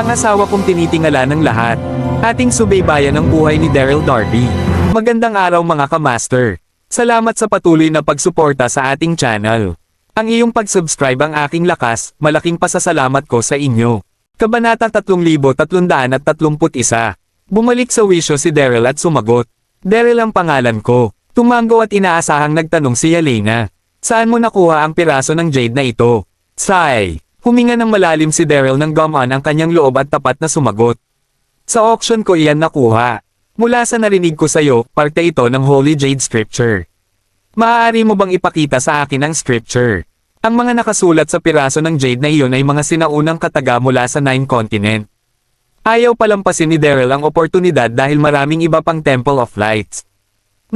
Ang asawa kong tinitingala ng lahat. Ating subaybayan ang buhay ni Daryl Darby. Magandang araw mga ka-master. Salamat sa patuloy na pagsuporta sa ating channel. Ang iyong pag-subscribe ang aking lakas, malaking pasasalamat ko sa inyo. Kabanata 3331. Bumalik sa wisyo si Daryl at sumagot. Daryl ang pangalan ko. Tumango at inaasahang nagtanong si Yelena. Saan mo nakuha ang piraso ng jade na ito? Sigh. Huminga ng malalim si Daryl nang gamaan ang kanyang loob at tapat na sumagot. Sa auction ko iyan nakuha. Mula sa narinig ko sa'yo, parte ito ng Holy Jade Scripture. Maaari mo bang ipakita sa akin ang scripture? Ang mga nakasulat sa piraso ng jade na iyon ay mga sinaunang kataga mula sa 9 continent. Ayaw palampasin ni Daryl ang oportunidad dahil maraming iba pang Temple of Lights.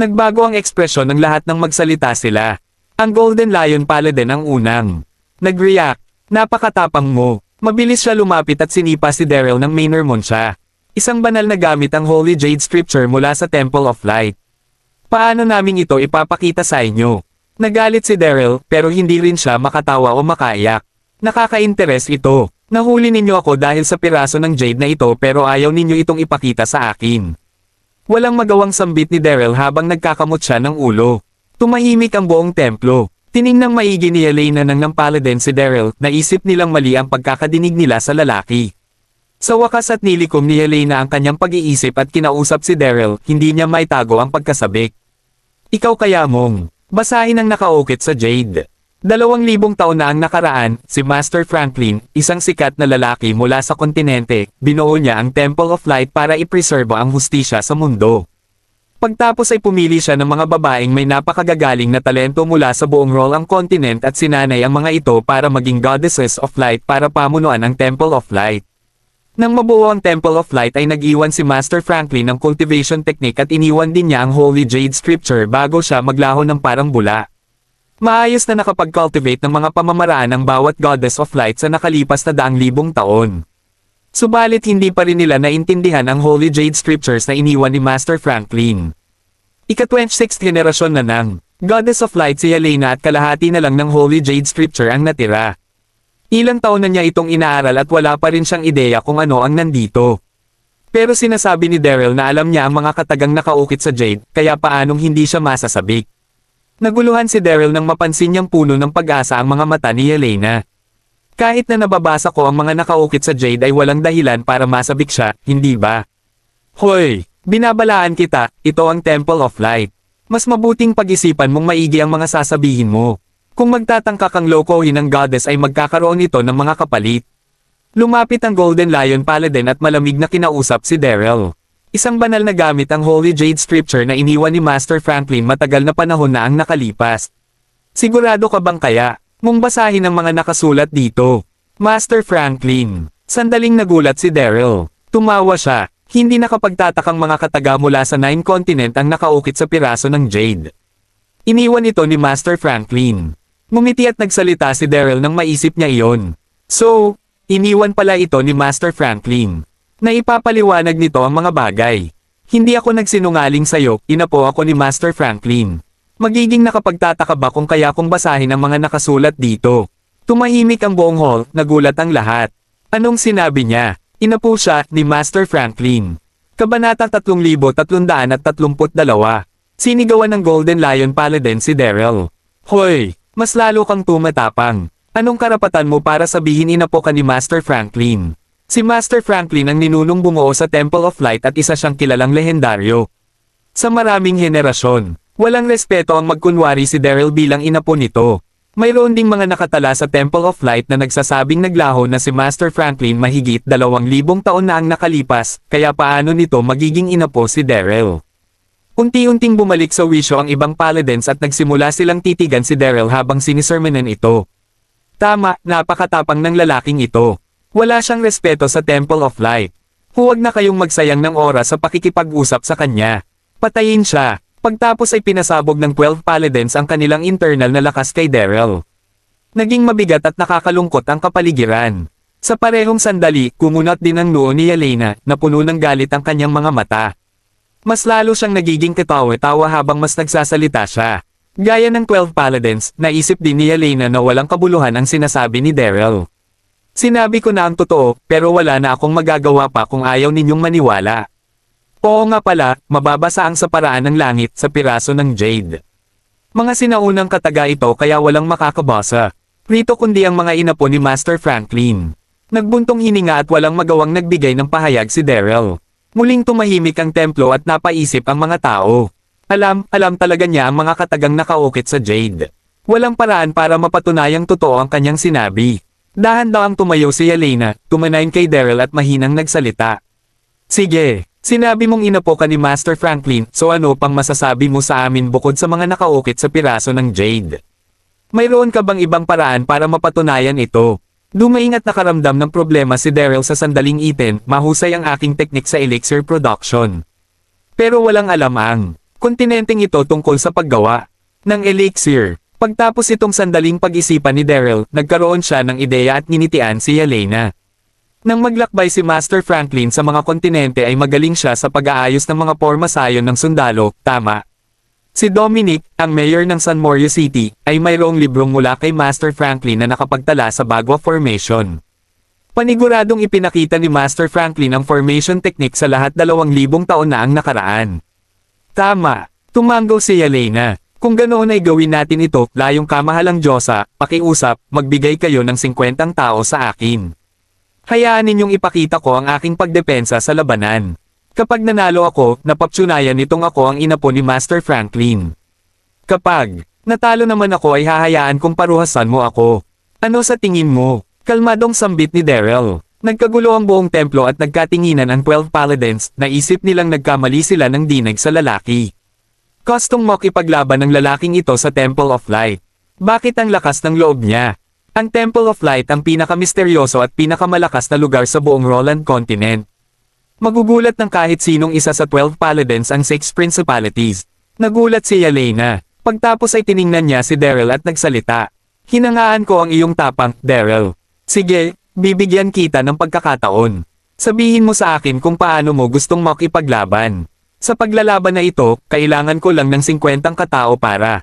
Nagbago ang ekspresyon ng lahat ng magsalita sila. Ang Golden Lion Paladin ang unang nag-react. Napakatapang mo. Mabilis siya lumapit at sinipa si Daryl nang may nermon siya. Isang banal na gamit ang Holy Jade Scripture mula sa Temple of Light. Paano namin ito ipapakita sa inyo? Nagalit si Daryl, pero hindi rin siya makatawa o makaiyak. Nakaka-interes ito. Nahuli ninyo ako dahil sa piraso ng jade na ito pero ayaw ninyo itong ipakita sa akin. Walang magawang sambit ni Daryl habang nagkakamot siya ng ulo. Tumahimik ang buong templo. Tiningnang maigi ni Yelena ng paladin si Daryl, naisip nilang mali ang pagkakadinig nila sa lalaki. Sa wakas at nilikom ni Yelena ang kanyang pag-iisip at kinausap si Daryl, hindi niya maitago ang pagkasabik. Ikaw kaya mong basahin ang nakaukit sa jade. 2,000 taon na ang nakaraan, si Master Franklin, isang sikat na lalaki mula sa kontinente, binuo niya ang Temple of Light para ipreserba ang hustisya sa mundo. Pagtapos ay pumili siya ng mga babaeng may napakagagaling na talento mula sa buong Rolang Continent at sinanay ang mga ito para maging Goddesses of Light para pamunuan ang Temple of Light. Nang mabuo ang Temple of Light ay nag-iwan si Master Franklin ng cultivation technique at iniwan din niya ang Holy Jade Scripture bago siya maglaho ng parang bula. Maayos na nakapag-cultivate ng mga pamamaraan ng bawat Goddess of Light sa nakalipas na 100,000 taon. Subalit hindi pa rin nila naintindihan ang Holy Jade Scriptures na iniwan ni Master Franklin. Ika-26th generasyon na ng Goddess of Light si Yelena at kalahati na lang ng Holy Jade Scripture ang natira. Ilang taon na niya itong inaaral at wala pa rin siyang ideya kung ano ang nandito. Pero sinasabi ni Daryl na alam niya ang mga katagang nakaukit sa jade, kaya paanong hindi siya masasabik. Naguluhan si Daryl nang mapansin niyang puno ng pag-asa ang mga mata ni Yelena. Kahit na nababasa ko ang mga nakaukit sa jade ay walang dahilan para masabik siya, hindi ba? Hoy! Binabalaan kita, ito ang Temple of Light. Mas mabuting pag-isipan mong maigi ang mga sasabihin mo. Kung magtatangka kang lokohin ng goddess ay magkakaroon ito ng mga kapalit. Lumapit ang Golden Lion Paladin at malamig na kinausap si Daryl. Isang banal na gamit ang Holy Jade Scripture na iniwan ni Master Franklin matagal na panahon na ang nakalipas. Sigurado ka bang kaya mong basahin ang mga nakasulat dito? Master Franklin. Sandaling nagulat si Daryl. Tumawa siya. Hindi nakapagtatakang mga kataga mula sa 9 continent ang nakaukit sa piraso ng jade. Iniwan ito ni Master Franklin. Ngumiti at nagsalita si Daryl nang maisip niya iyon. So, iniwan pala ito ni Master Franklin. Naipapaliwanag nito ang mga bagay. Hindi ako nagsinungaling sa'yo, inapo ako ni Master Franklin. Magiging nakapagtataka ba kung kaya kong basahin ang mga nakasulat dito? Tumahimik ang buong hall, nagulat ang lahat. Anong sinabi niya? Inapo siya ni Master Franklin. Kabanata 3332. Sinigawan ng Golden Lion Paladin si Daryl. Hoy! Mas lalo kang tumatapang. Anong karapatan mo para sabihin inapo ka ni Master Franklin? Si Master Franklin ang ninunong bumuo sa Temple of Light at isa siyang kilalang lehendaryo. Sa maraming henerasyon, walang respeto ang magkunwari si Daryl bilang inapo nito. Mayroon ding mga nakatala sa Temple of Light na nagsasabing naglaho na si Master Franklin mahigit 2,000 taon na ang nakalipas, kaya paano nito magiging inapo si Daryl? Unti-unting bumalik sa wisyo ang ibang paladins at nagsimula silang titigan si Daryl habang sinisermonan ito. Tama, napakatapang ng lalaking ito. Wala siyang respeto sa Temple of Light. Huwag na kayong magsayang ng oras sa pakikipag-usap sa kanya. Patayin siya. Pagtapos ay pinasabog ng 12 paladins ang kanilang internal na lakas kay Daryl. Naging mabigat at nakakalungkot ang kapaligiran. Sa parehong sandali, kumunat din ang noo ni Yelena, na puno ng galit ang kanyang mga mata. Mas lalo siyang nagiging katawa-tawa habang mas nagsasalita siya. Gaya ng 12 paladins, naisip din ni Yelena na walang kabuluhan ang sinasabi ni Daryl. Sinabi ko na ang totoo, pero wala na akong magagawa pa kung ayaw ninyong maniwala. Oo nga pala, mababasa ang sa paraan ng langit sa piraso ng jade. Mga sinaunang kataga ito kaya walang makakabasa. Rito kundi ang mga inapo ni Master Franklin. Nagbuntong hininga at walang magawang nagbigay ng pahayag si Daryl. Muling tumahimik ang templo at napaisip ang mga tao. Alam talaga niya ang mga katagang nakaukit sa jade. Walang paraan para mapatunayang totoo ang kanyang sinabi. Dahan-dahang tumayo si Yelena, tumanayin kay Daryl at mahinang nagsalita. Sige, sinabi mong inapo ka ni Master Franklin, so ano pang masasabi mo sa amin bukod sa mga nakaukit sa piraso ng jade? Mayroon ka bang ibang paraan para mapatunayan ito? Dumaing at nakaramdam ng problema si Daryl sa sandaling itin, mahusay ang aking teknik sa elixir production. Pero walang alam ang kontinenteng ito tungkol sa paggawa ng elixir. Pagtapos itong sandaling pag-isipan ni Daryl, nagkaroon siya ng ideya at nginitian si Yelena. Nang maglakbay si Master Franklin sa mga kontinente ay magaling siya sa pag-aayos ng mga pormasayon ng sundalo, tama. Si Dominic, ang mayor ng San Morio City, ay mayroong librong mula kay Master Franklin na nakapagtala sa Bagua Formation. Paniguradong ipinakita ni Master Franklin ang formation technique sa lahat 2,000 taon na ang nakaraan. Tama, tumanggo si Yelena. Kung ganoon ay gawin natin ito, layong kamahalang Diyosa, pakiusap, magbigay kayo ng 50 tao sa akin. Hayaan ninyong ipakita ko ang aking pagdepensa sa labanan. Kapag nanalo ako, napaptunayan nitong ako ang inapo ni Master Franklin. Kapag natalo naman ako ay hahayaan kong paruhasan mo ako. Ano sa tingin mo? Kalmadong sambit ni Daryl. Nagkagulo ang buong templo at nagkatinginan ang 12 paladins, naisip nilang nagkamali sila ng dinig sa lalaki. Gustong makipaglaban ng lalaking ito sa Temple of Light. Bakit ang lakas ng loob niya? Ang Temple of Light ang pinakamisteryoso at pinakamalakas na lugar sa buong Roland Continent. Magugulat ng kahit sinong isa sa 12 paladins ang 6 principalities. Nagulat si Yelena. Pagtapos ay tiningnan niya si Daryl at nagsalita. Hinangaan ko ang iyong tapang, Daryl. Sige, bibigyan kita ng pagkakataon. Sabihin mo sa akin kung paano mo gustong makipaglaban. Sa paglalaban na ito, kailangan ko lang ng 50 katao para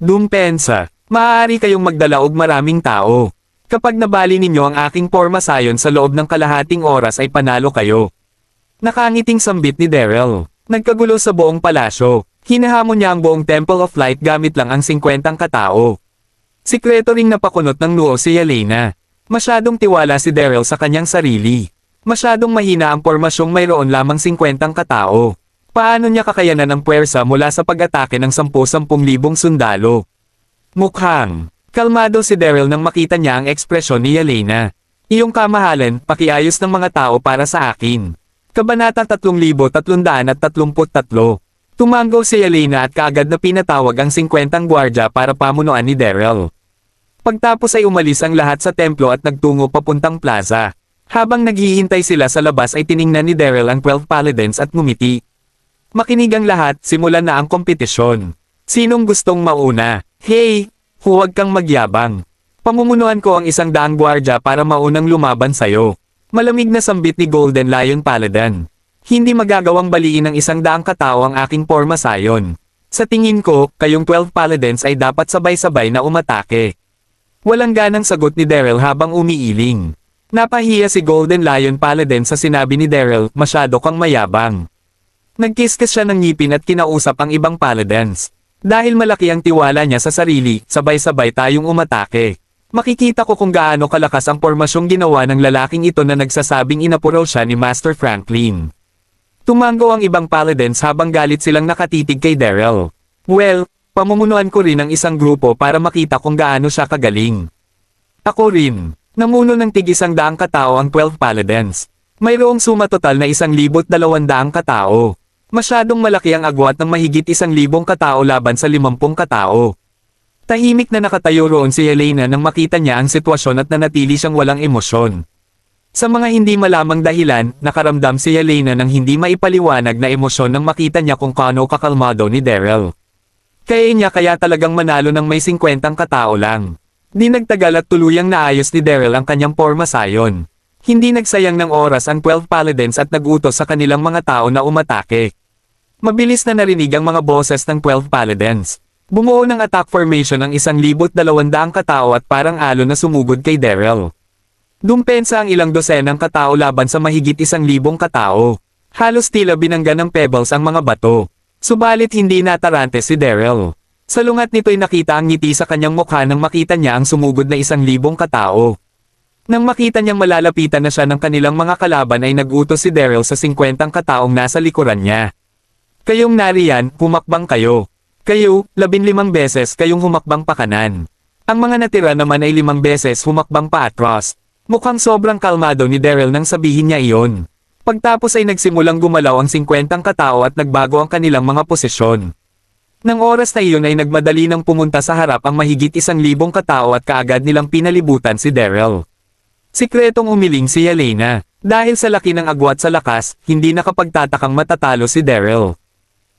dumpensa. Maaari kayong magdala og maraming tao. Kapag nabali ninyo ang aking pormasayon sa loob ng kalahating oras ay panalo kayo. Nakangiting sambit ni Daryl. Nagkagulo sa buong palasyo. Hinahamon niya ang buong Temple of Light gamit lang ang 50 katao. Sikreto ring napakunot ng noo si Yelena. Masyadong tiwala si Daryl sa kanyang sarili. Masyadong mahina ang pormasyong mayroon lamang 50 katao. Paano niya kakayanan ang puwersa mula sa pag-atake ng 10,000 sundalo? Mukhang kalmado si Daryl nang makita niya ang ekspresyon ni Yelena. Iyong kamahalan, pakiayos ng mga tao para sa akin. Kabanata 3333. Tumanggo si Yelena at kaagad na pinatawag ang 50 gwardya para pamunuan ni Daryl. Pagtapos ay umalis ang lahat sa templo at nagtungo papuntang plaza. Habang naghihintay sila sa labas ay tiningnan ni Daryl ang 12 paladins at ngumiti. Makinig ang lahat, simulan na ang kompetisyon. Sinong gustong mauna? Hey, huwag kang magyabang. Pamumunuan ko ang 100 gwardya para maunang lumaban sayo. Malamig na sambit ni Golden Lion Paladin. Hindi magagawang baliin ng 100 katao ang aking pormasayon. Sa tingin ko, kayong 12 paladins ay dapat sabay-sabay na umatake. Walang ganang sagot ni Daryl habang umiiling. Napahiya si Golden Lion Paladin sa sinabi ni Daryl, masyado kang mayabang. Nagkiskis siya ng ngipin at kinausap ang ibang paladins. Dahil malaki ang tiwala niya sa sarili, sabay-sabay tayong umatake. Makikita ko kung gaano kalakas ang pormasyong ginawa ng lalaking ito na nagsasabing inapuraw siya ni Master Franklin. Tumanggo ang ibang paladins habang galit silang nakatitig kay Daryl. Well, pamumunuan ko rin ang isang grupo para makita kung gaano siya kagaling. Ako rin. Namuno ng tig-100 katao ang 12 paladins. Mayroong suma total na 1,200 katao. Masyadong malaki ang agwat ng mahigit 1,000 katao laban sa 50 katao. Tahimik na nakatayo roon si Yelena nang makita niya ang sitwasyon at nanatili siyang walang emosyon. Sa mga hindi malamang dahilan, nakaramdam si Yelena ng hindi maipaliwanag na emosyon nang makita niya kung kaano kakalmado ni Daryl. Kaya talagang manalo ng may 50 katao lang. Di nagtagal at tuluyang naayos ni Daryl ang kanyang pormasayon. Hindi nagsayang ng oras ang 12 paladins at nagutos sa kanilang mga tao na umatake. Mabilis na narinig ang mga boses ng 12 paladins. Bumuo ng attack formation ang 1,200 katao at parang alon na sumugod kay Daryl. Dumpensa ang ilang dosenang katao laban sa mahigit 1,000 katao. Halos tila binangga ng pebbles ang mga bato. Subalit hindi natarante si Daryl. Salungat nito'y nakita ang ngiti sa kanyang mukha nang makita niya ang sumugod na 1,000 katao. Nang makita niyang malalapitan na siya ng kanilang mga kalaban ay nag-utos si Daryl sa 50 kataong nasa likuran niya. Kayong nariyan, humakbang kayo. Kayo, 15 beses kayong humakbang pa kanan. Ang mga natira naman ay 5 beses humakbang pa atras. Mukhang sobrang kalmado ni Daryl nang sabihin niya iyon. Pagtapos ay nagsimulang gumalaw ang 50 katao at nagbago ang kanilang mga posisyon. Nang oras na iyon ay nagmadali nang pumunta sa harap ang mahigit 1,000 katao at kaagad nilang pinalibutan si Daryl. Sikretong umiling si Yelena. Dahil sa laki ng agwat sa lakas, hindi nakapagtatakang matatalo si Daryl.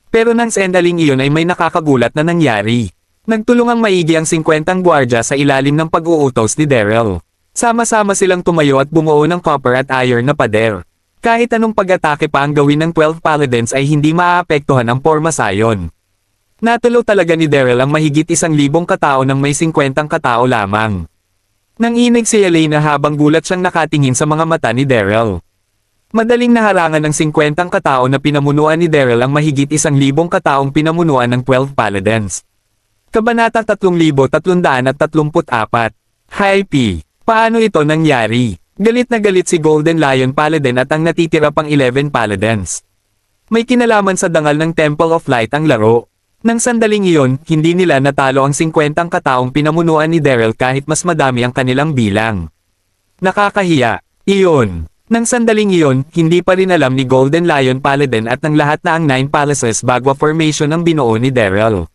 Pero nang sandaling iyon ay may nakakagulat na nangyari. Nagtulungang maigi ang 50 gwardya sa ilalim ng pag-uutos ni Daryl. Sama-sama silang tumayo at bumuo ng copper at iron na pader. Kahit anong pag-atake pa ang gawin ng 12 paladins ay hindi maaapektuhan ang pormasayon. Natulo talaga ni Daryl ang mahigit 1,000 katao nang may 50 katao lamang. Nanginig si Yelena habang gulat siyang nakatingin sa mga mata ni Daryl. Madaling naharangan ng 50 katao na pinamunuan ni Daryl ang mahigit 1,000 kataong pinamunuan ng 12 paladins. Kabanata 3334. Hi P. Paano ito nangyari? Galit na galit si Golden Lion Paladin at ang natitira pang 11 paladins. May kinalaman sa dangal ng Temple of Light ang laro. Nang sandaling iyon, hindi nila natalo ang 50 kataong pinamunuan ni Daryl kahit mas madami ang kanilang bilang. Nakakahiya. Iyon. Nang sandaling iyon, hindi pa rin alam ni Golden Lion Paladin at ng lahat na ang 9 palaces Bagua formation ang binuo ni Daryl.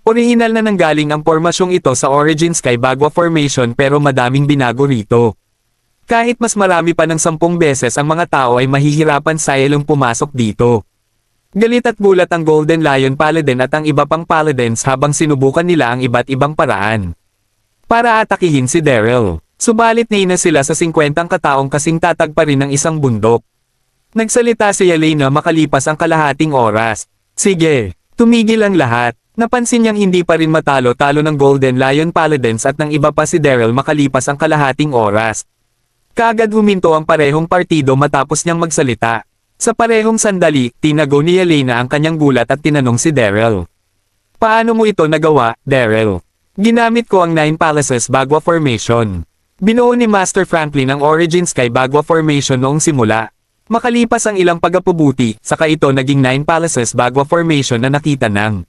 Orihinal na nanggaling ang pormasyong ito sa Origin Sky Bagua formation pero madaming binago rito. Kahit mas marami pa ng 10 beses ang mga tao ay mahihirapan sa ilong pumasok dito. Galit at gulat ang Golden Lion Paladin at ang iba pang paladins habang sinubukan nila ang iba't ibang paraan para atakihin si Daryl. Subalit na sila sa 50 kataong kasing tatag pa rin ng isang bundok. Nagsalita si Yelena makalipas ang kalahating oras. Sige, tumigil ang lahat. Napansin niyang hindi pa rin matalo-talo ng Golden Lion Paladins at ng iba pa si Daryl makalipas ang kalahating oras. Kaagad huminto ang parehong partido matapos niyang magsalita. Sa parehong sandali, tinago ni Yelena ang kanyang gulat at tinanong si Daryl. Paano mo ito nagawa, Daryl? Ginamit ko ang 9 palaces Bagua formation. Binuo ni Master Franklin ang Origin Sky Bagua formation noong simula. Makalipas ang ilang pagpapabuti, saka ito naging 9 palaces Bagua formation na nakita ng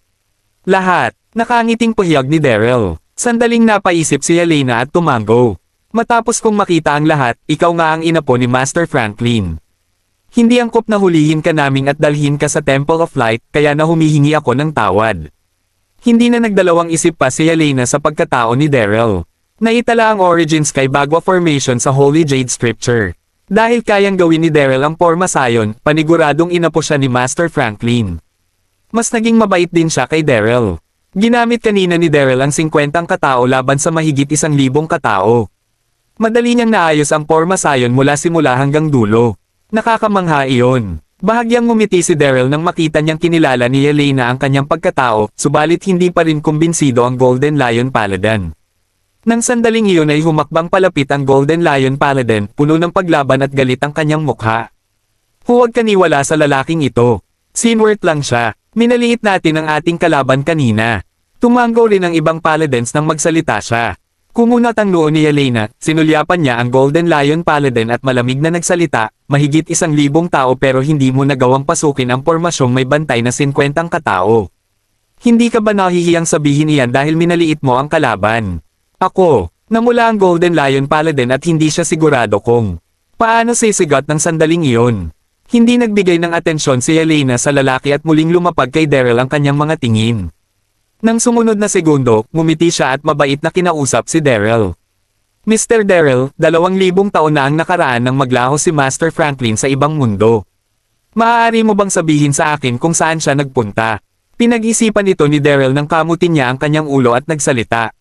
lahat. Nakangiting pahiyag ni Daryl. Sandaling napaisip si Yelena at tumango. Matapos kong makita ang lahat, ikaw nga ang inapo ni Master Franklin. Hindi angkop na hulihin ka naming at dalhin ka sa Temple of Light, kaya na humihingi ako ng tawad. Hindi na nagdalawang isip pa si Yelena sa pagkatao ni Daryl. Naitala ang Origin Sky Bagua formation sa Holy Jade Scripture. Dahil kayang gawin ni Daryl ang pormasayon, paniguradong inapo siya ni Master Franklin. Mas naging mabait din siya kay Daryl. Ginamit kanina ni Daryl ang 50 katao laban sa mahigit 1,000 katao. Madali niyang naayos ang pormasayon mula simula hanggang dulo. Nakakamangha iyon. Bahagyang ngumiti si Daryl nang makita niyang kinilala ni Yelena ang kanyang pagkatao, subalit hindi pa rin kumbinsido ang Golden Lion Paladin. Nang sandaling iyon ay humakbang palapit ang Golden Lion Paladin, puno ng paglaban at galit ang kanyang mukha. Huwag kaniwala sa lalaking ito. Sinwert lang siya. Minaliit natin ang ating kalaban kanina. Tumango rin ang ibang paladins nang magsalita siya. Kumunat ang noo ni Yelena, sinulyapan niya ang Golden Lion Paladin at malamig na nagsalita, mahigit 1,000 tao pero hindi mo nagawang pasukin ang pormasyong may bantay na 50 katao. Hindi ka ba nahihiyang sabihin iyan dahil minaliit mo ang kalaban? Ako, namula ang Golden Lion Paladin at hindi siya sigurado kung paano sisigat ng sandaling iyon. Hindi nagbigay ng atensyon si Yelena sa lalaki at muling lumapag kay Daryl ang kanyang mga tingin. Nang sumunod na segundo, ngumiti siya at mabait na kinausap si Daryl. Mr. Daryl, 2,000 taon na ang nakaraan nang maglaho si Master Franklin sa ibang mundo. Maaari mo bang sabihin sa akin kung saan siya nagpunta? Pinag-isipan ito ni Daryl nang kamutin niya ang kanyang ulo at nagsalita.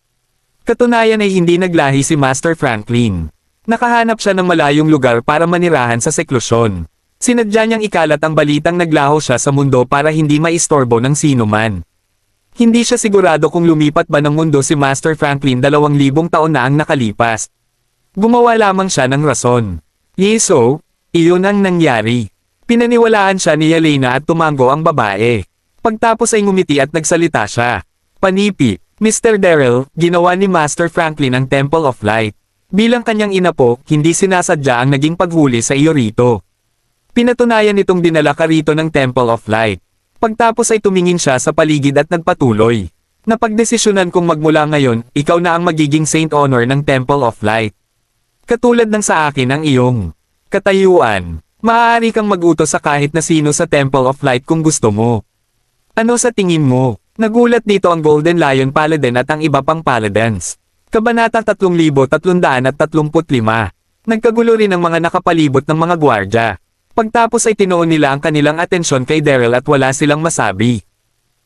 Katunayan ay hindi naglahi si Master Franklin. Nakahanap siya ng malayong lugar para manirahan sa seklusyon. Sinadya niyang ikalat ang balitang naglaho siya sa mundo para hindi maistorbo ng sino man. Hindi siya sigurado kung lumipat ba ng mundo si Master Franklin 2,000 taon na ang nakalipas. Gumawa lamang siya ng rason. Yeso, iyon ang nangyari. Pinaniwalaan siya ni Yelena at tumango ang babae. Pagtapos ay ngumiti at nagsalita siya. Panipi, Mr. Daryl, ginawa ni Master Franklin ang Temple of Light. Bilang kanyang inapo, hindi sinasadya ang naging paghuli sa iyo rito. Pinatunayan nitong dinala ka rito ng Temple of Light. Pagtapos ay tumingin siya sa paligid at nagpatuloy. Napagdesisyonan kong magmula ngayon, ikaw na ang magiging Saint Honor ng Temple of Light. Katulad ng sa akin ang iyong katayuan, maaari kang mag-utos sa kahit na sino sa Temple of Light kung gusto mo. Ano sa tingin mo? Nagulat dito ang Golden Lion Paladin at ang iba pang Paladins. Kabanata 3335. Nagkagulo rin ang mga nakapalibot ng mga gwardya. Pagtapos ay tinuon nila ang kanilang atensyon kay Daryl at wala silang masabi.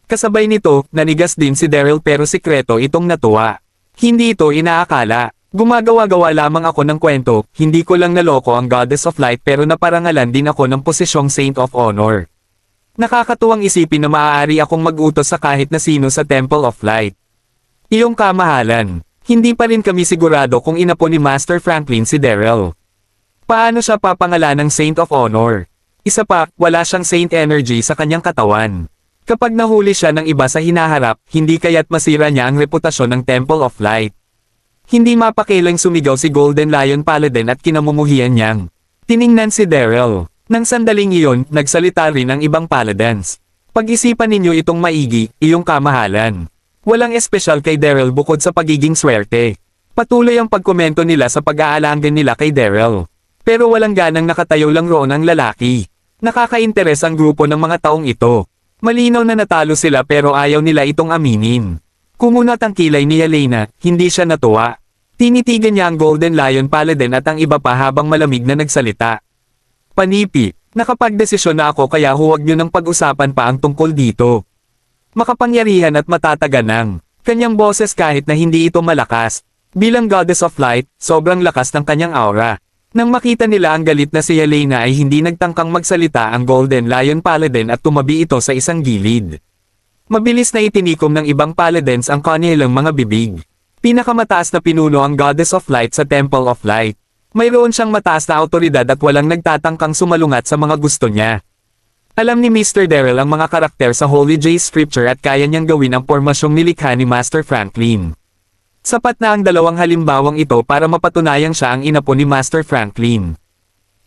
Kasabay nito, nanigas din si Daryl pero sikreto itong natuwa. Hindi ito inaakala. Gumagawa-gawa lamang ako ng kwento, hindi ko lang naloko ang Goddess of Light pero naparangalan din ako ng posisyong Saint of Honor. Nakakatuwang isipin na maaari akong mag-utos sa kahit na sino sa Temple of Light. Iyong kamahalan, hindi pa rin kami sigurado kung inapo ni Master Franklin si Daryl. Paano siya papangalan ng Saint of Honor? Isa pa, wala siyang Saint Energy sa kanyang katawan. Kapag nahuli siya ng iba sa hinaharap, hindi kaya't masira niya ang reputasyon ng Temple of Light. Hindi mapakilang sumigaw si Golden Lion Paladin at kinamumuhian niyang tiningnan si Daryl. Nang sandaling iyon, nagsalita rin ang ibang Paladins. Pag-isipan ninyo itong maigi, iyong kamahalan. Walang espesyal kay Daryl bukod sa pagiging swerte. Patuloy ang pagkomento nila sa pag-aalangan nila kay Daryl. Pero walang ganang nakatayo lang roon ang lalaki. Nakakainteres ang grupo ng mga taong ito. Malinaw na natalo sila pero ayaw nila itong aminin. Kumunat ang kilay ni Yelena, hindi siya natuwa. Tinitigan niya ang Golden Lion Paladin at ang iba pa habang malamig na nagsalita. Panipi, nakapagdesisyon na ako kaya huwag niyo nang pag-usapan pa ang tungkol dito. Makapangyarihan at matataga ng kanyang boses kahit na hindi ito malakas. Bilang Goddess of Light, sobrang lakas ng kanyang aura. Nang makita nila ang galit na si Yelena ay hindi nagtangkang magsalita ang Golden Lion Paladin at tumabi ito sa isang gilid. Mabilis na itinikom ng ibang Paladins ang kanilang mga bibig. Pinakamataas na pinuno ang Goddess of Light sa Temple of Light. Mayroon siyang mataas na autoridad at walang nagtatangkang sumalungat sa mga gusto niya. Alam ni Mr. Daryl ang mga karakter sa Holy J Scripture at kaya niyang gawin ang pormasyong nilikha ni Master Franklin. Sapat na ang dalawang halimbawang ito para mapatunayang siya ang inapo ni Master Franklin.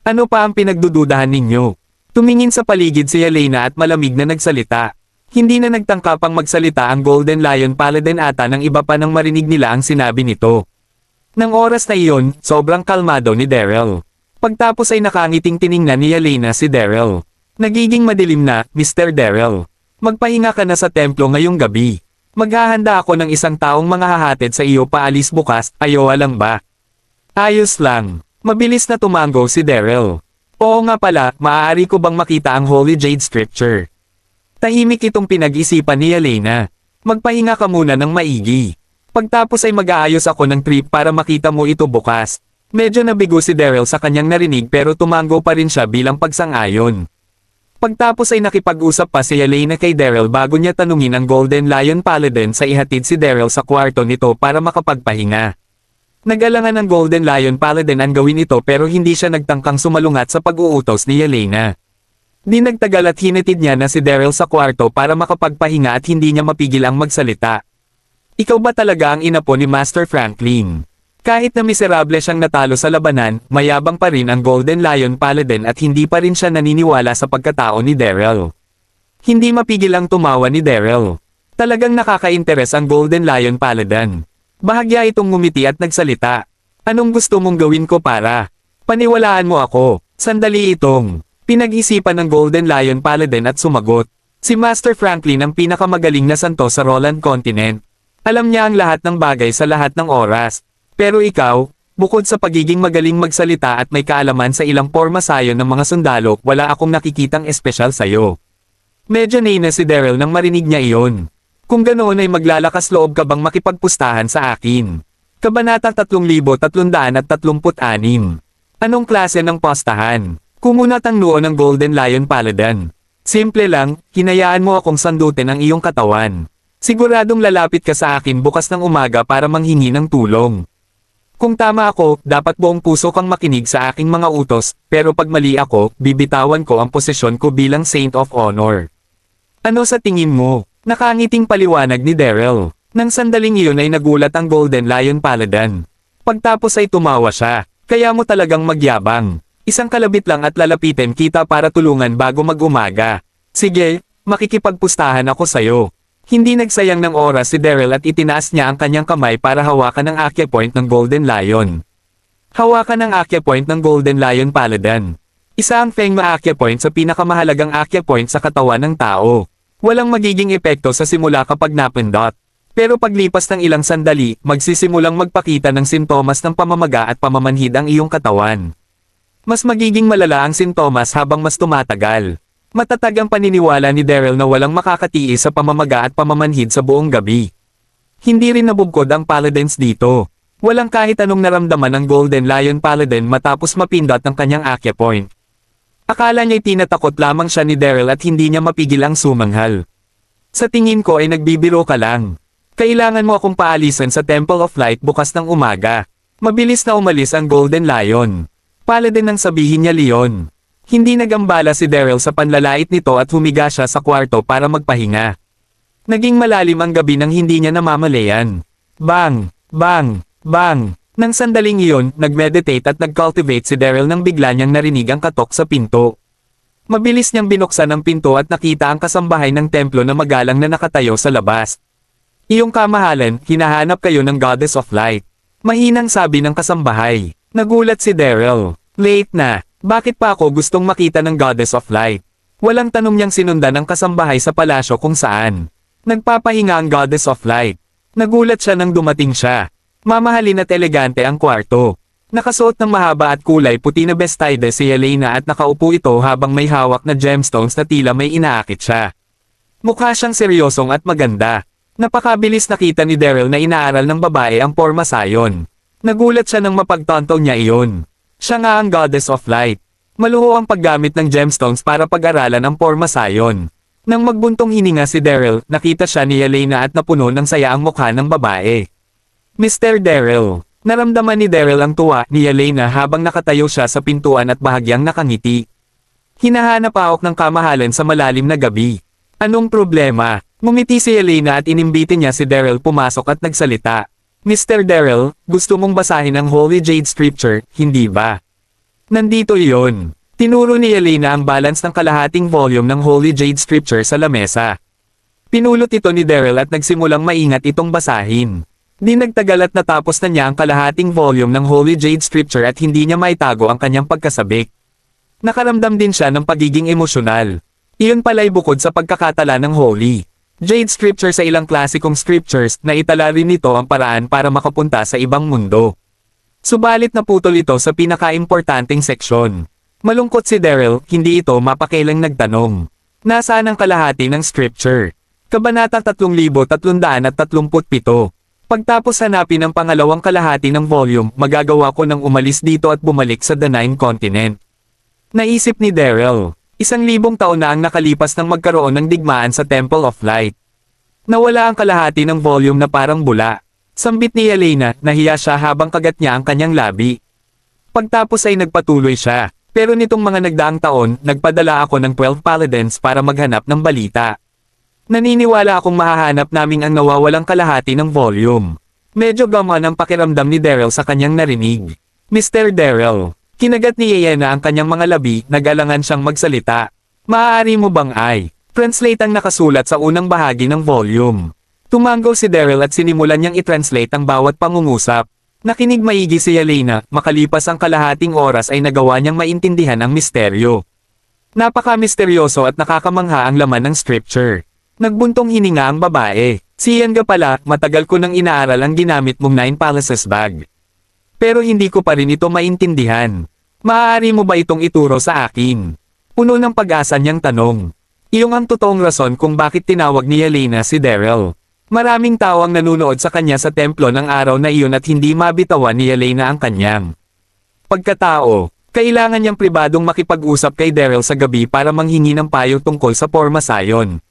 Ano pa ang pinagdududahan ninyo? Tumingin sa paligid si Yelena at malamig na nagsalita. Hindi na nagtangka pang magsalita ang Golden Lion Paladin ata nang iba pa nang marinig nila ang sinabi nito. Nang oras na iyon, sobrang kalmado ni Daryl. Pagtapos ay nakangiting tiningnan ni Yelena si Daryl. Nagiging madilim na, Mr. Daryl. Magpahinga ka na sa templo ngayong gabi. Maghahanda ako ng isang taong manghahatid sa iyo paalis bukas, ayowa lang ba? Ayos lang. Mabilis na tumango si Daryl. Oo nga pala, maaari ko bang makita ang Holy Jade Scripture? Tahimik itong pinag-isipan ni Yelena. Magpahinga ka muna ng maigi. Pagtapos ay mag-aayos ako ng trip para makita mo ito bukas. Medyo nabigo si Daryl sa kanyang narinig pero tumango pa rin siya bilang pagsang-ayon. Pagtapos ay nakipag-usap pa si Yelena kay Daryl bago niya tanungin ang Golden Lion Paladin sa ihatid si Daryl sa kwarto nito para makapagpahinga. Nag-alangan ng Golden Lion Paladin ang gawin ito pero hindi siya nagtangkang sumalungat sa pag-uutos ni Yelena. Di nagtagal at hinatid niya na si Daryl sa kwarto para makapagpahinga at hindi niya mapigil ang magsalita. Ikaw ba talaga ang inapo ni Master Franklin? Kahit na miserable siyang natalo sa labanan, mayabang pa rin ang Golden Lion Paladin at hindi pa rin siya naniniwala sa pagkatao ni Daryl. Hindi mapigil ang tumawa ni Daryl. Talagang nakaka-interes ang Golden Lion Paladin. Bahagya itong ngumiti at nagsalita. Anong gusto mong gawin ko para paniwalaan mo ako? Sandali itong pinag-isipan ng Golden Lion Paladin at sumagot. Si Master Franklin ang pinakamagaling na santo sa Roland Continent. Alam niya ang lahat ng bagay sa lahat ng oras. Pero ikaw, bukod sa pagiging magaling magsalita at may kaalaman sa ilang porma sayon ng mga sundalo, wala akong nakikitang espesyal sa'yo. Medyo naina si Daryl nang marinig niya iyon. Kung ganoon ay maglalakas loob ka bang makipagpustahan sa akin? Kabanata 3336. Anong klase ng postahan? Kumunat ang noo ng Golden Lion Paladin. Simple lang, hinayaan mo akong sandutin ang iyong katawan. Siguradong lalapit ka sa akin bukas ng umaga para manghingi ng tulong. Kung tama ako, dapat buong puso kang makinig sa aking mga utos, pero pag mali ako, bibitawan ko ang posisyon ko bilang Saint of Honor. Ano sa tingin mo? Nakangiting paliwanag ni Daryl. Nang sandaling iyon ay nagulat ang Golden Lion Paladin. Pagtapos ay tumawa siya. Kaya mo talagang magyabang. Isang kalabit lang at lalapitin kita para tulungan bago mag-umaga. Sige, makikipagpustahan ako sa'yo. Hindi nagsayang ng oras si Daryl at itinaas niya ang kanyang kamay para hawakan ang acupoint ng Golden Lion. Hawakan ang acupoint ng Golden Lion Paladin. Isa ang Feng Ma acupoint sa pinakamahalagang acupoint sa katawan ng tao. Walang magiging epekto sa simula kapag napindot. Pero paglipas ng ilang sandali, magsisimulang magpakita ng sintomas ng pamamaga at pamamanhid ang iyong katawan. Mas magiging malala ang sintomas habang mas tumatagal. Matatag ang paniniwala ni Daryl na walang makakatiis sa pamamaga at pamamanhid sa buong gabi. Hindi rin nabubkod ang Paladins dito. Walang kahit anong naramdaman ng Golden Lion Paladin matapos mapindot ang kanyang acupoint. Akala niya'y tinatakot lamang siya ni Daryl at hindi niya mapigil ang sumanghal. Sa tingin ko ay nagbibiro ka lang. Kailangan mo akong paalisan sa Temple of Light bukas ng umaga. Mabilis na umalis ang Golden Lion. Paladin ang sabihin niya Leon. Hindi nagambala si Daryl sa panlalait nito at humiga siya sa kwarto para magpahinga. Naging malalim ang gabi nang hindi niya namamalayan. Bang! Bang! Bang! Nang sandaling iyon, nag-meditate at nag-cultivate si Daryl nang bigla niyang narinig ang katok sa pinto. Mabilis niyang binuksan ang pinto at nakita ang kasambahay ng templo na magalang na nakatayo sa labas. Iyong kamahalan, hinahanap kayo ng Goddess of Light. Mahinang sabi ng kasambahay. Nagulat si Daryl. Late na. Bakit pa ako gustong makita ng Goddess of Light? Walang tanong niyang sinundan ang kasambahay sa palasyo kung saan. Nagpapahinga ang Goddess of Light. Nagulat siya nang dumating siya. Mamahalin at elegante ang kwarto. Nakasuot ng mahaba at kulay puti na bestide si Yelena at nakaupo ito habang may hawak na gemstones na tila may inaakit siya. Mukha siyang seryosong at maganda. Napakabilis nakita ni Daryl na inaaral ng babae ang porma sayon. Nagulat siya nang mapagtanto niya iyon. Siya nga ang Goddess of Light. Maluho ang paggamit ng gemstones para pag-aralan ang porma sayon. Nang magbuntong hininga si Daryl, nakita siya ni Yelena at napuno ng saya ang mukha ng babae. Mr. Daryl. Naramdaman ni Daryl ang tuwa ni Yelena habang nakatayo siya sa pintuan at bahagyang nakangiti. Hinahanap awak ng kamahalan sa malalim na gabi. Anong problema? Ngumiti si Yelena at inimbite niya si Daryl pumasok at nagsalita. Mr. Daryl, gusto mong basahin ang Holy Jade Scripture, hindi ba? Nandito iyon. Tinuro ni Yelena ang balance ng kalahating volume ng Holy Jade Scripture sa lamesa. Pinulot ito ni Daryl at nagsimulang maingat itong basahin. Di nagtagal at natapos na niya ang kalahating volume ng Holy Jade Scripture at hindi niya maitago ang kanyang pagkasabik. Nakaramdam din siya ng pagiging emosyonal. Iyon pala'y bukod sa pagkakatala ng Holy Jade Scripture sa ilang klasikong scriptures na itala rin nito ang paraan para makapunta sa ibang mundo. Subalit naputol ito sa pinaka-importanteng seksyon. Malungkot si Daryl, hindi ito mapakailang nagtanong. Nasaan ang kalahati ng scripture? Kabanata 3337. Pagtapos hanapin ang pangalawang kalahati ng volume, magagawa ko nang umalis dito at bumalik sa The Nine Continent. Naisip ni Daryl. 1,000 taon na ang nakalipas nang magkaroon ng digmaan sa Temple of Light. Nawala ang kalahati ng volume na parang bula. Sambit ni Yelena, nahiya siya habang kagat niya ang kanyang labi. Pagtapos ay nagpatuloy siya. Pero nitong mga nagdaang taon, nagpadala ako ng 12 paladins para maghanap ng balita. Naniniwala akong mahahanap naming ang nawawalang kalahati ng volume. Medyo gaman ang pakiramdam ni Daryl sa kanyang narinig. Mr. Daryl. Kinagat ni Yelena ang kanyang mga labi, nag-alangan siyang magsalita. Maaari mo bang translate ang nakasulat sa unang bahagi ng volume? Tumanggaw si Daryl at sinimulan niyang i-translate ang bawat pangungusap. Nakinig maigi si Yelena, makalipas ang kalahating oras ay nagawa niyang maintindihan ang misteryo. Napaka-misteryoso at nakakamangha ang laman ng scripture. Nagbuntong hininga ang babae. Siyan ka pala, matagal ko nang inaaral ang ginamit mong Nine Palaces bag. Pero hindi ko pa rin ito maintindihan. Maaari mo ba itong ituro sa akin? Puno ng pag-asa niyang tanong. Iyong ang totoong rason kung bakit tinawag ni Yelena si Daryl. Maraming tao ang nanunood sa kanya sa templo ng araw na iyon at hindi mabitawan ni Yelena ang kanyang pagkatao. Kailangan niyang pribadong makipag-usap kay Daryl sa gabi para manghingi ng payo tungkol sa porma sayon.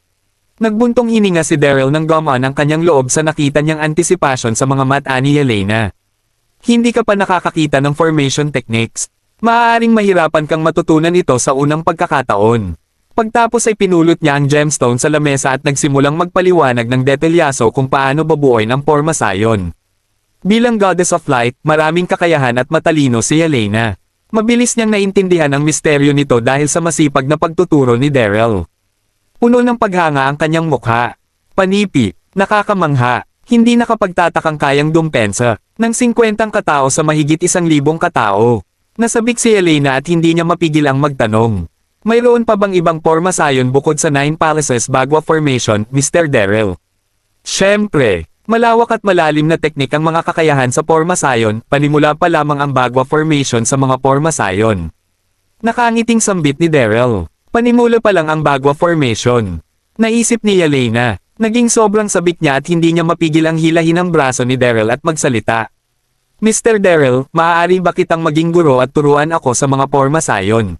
Nagbuntong hininga si Daryl nang gumaan ang kanyang loob sa nakita niyang antisipasyon sa mga mata ni Yelena. Hindi ka pa nakakakita ng formation techniques. Maaaring mahirapan kang matutunan ito sa unang pagkakataon. Pagtapos ay pinulot niya ang gemstone sa lamesa at nagsimulang magpaliwanag ng detalyaso kung paano babuoy ang Formasayon. Bilang Goddess of Light, maraming kakayahan at matalino si Yelena. Mabilis niyang naintindihan ang misteryo nito dahil sa masipag na pagtuturo ni Daryl. Puno ng paghanga ang kanyang mukha. Panipi, nakakamangha, hindi nakapagtatakang kayang dumpensa ng 50 katao sa mahigit 1,000 katao. Nasabik si Yelena at hindi niya mapigil ang magtanong. Mayroon pa bang ibang Formasayon bukod sa 9 Palaces Bagua Formation, Mr. Daryl? Siyempre, malawak at malalim na teknik ang mga kakayahan sa Formasayon, panimula pa lamang ang Bagua Formation sa mga Formasayon. Nakangiting sambit ni Daryl. Panimula pa lang ang Bagua Formation. Naisip ni Yelena. Naging sobrang sabik niya at hindi niya mapigil ang hilahin ng braso ni Daryl at magsalita. Mr. Daryl, maaari ba kitang maging guro at turuan ako sa mga Formasayon?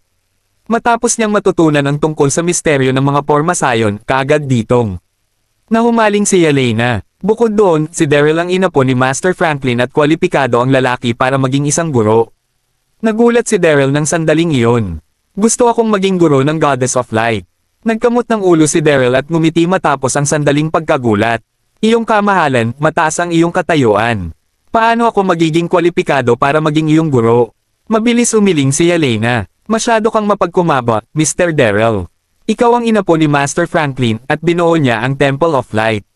Matapos niyang matutunan ang tungkol sa misteryo ng mga Formasayon, kaagad ditong nahumaling si Yelena. Bukod doon, si Daryl ang inapo ni Master Franklin at kwalipikado ang lalaki para maging isang guro. Nagulat si Daryl ng sandaling iyon. Gusto akong maging guro ng Goddess of Light. Nagkamot ng ulo si Daryl at ngumiti matapos ang sandaling pagkagulat. Iyong kamahalan, mataas ang iyong katayuan. Paano ako magiging kwalipikado para maging iyong guro? Mabilis umiling si Yelena. Masyado kang mapagkumaba, Mr. Daryl. Ikaw ang inapo ni Master Franklin at binuo niya ang Temple of Light.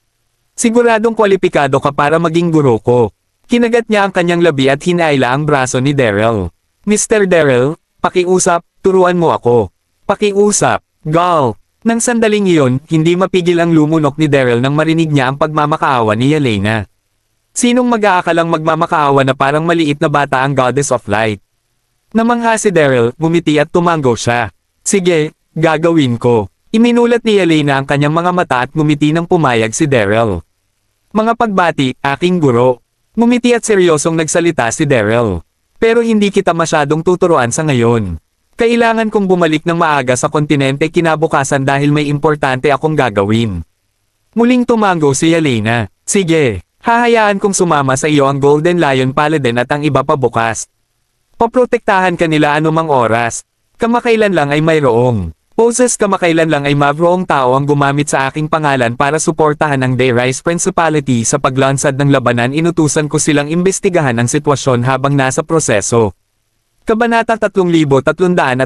Siguradong kwalipikado ka para maging guro ko. Kinagat niya ang kanyang labi at hinaila ang braso ni Daryl. Mr. Daryl, pakiusap, turuan mo ako. Pakiusap, Gal. Nang sandaling iyon, hindi mapigil ang lumunok ni Daryl nang marinig niya ang pagmamakaawa ni Yelena. Sinong mag-aakalang magmamakaawa na parang maliit na bata ang Goddess of Light? Namangha si Daryl, bumiti at tumango siya. Sige, gagawin ko. Iminulat ni Yelena ang kanyang mga mata at ngumiti nang pumayag si Daryl. Mga pagbati, aking guro. Ngumiti at seryosong nagsalita si Daryl. Pero hindi kita masyadong tuturuan sa ngayon. Kailangan kong bumalik ng maaga sa kontinente kinabukasan dahil may importante akong gagawin. Muling tumango si Yelena. Sige, hahayaan kong sumama sa iyo ang Golden Lion Paladin at ang iba pa bukas. Poprotektahan ka nila anumang oras. Kamakailan lang ay mayroong poses kamakailan lang ay mayroong tao ang gumamit sa aking pangalan para suportahan ang Dayrise Principality sa paglansad ng labanan. Inutusan ko silang imbestigahan ang sitwasyon habang nasa proseso. Kabanata 3338.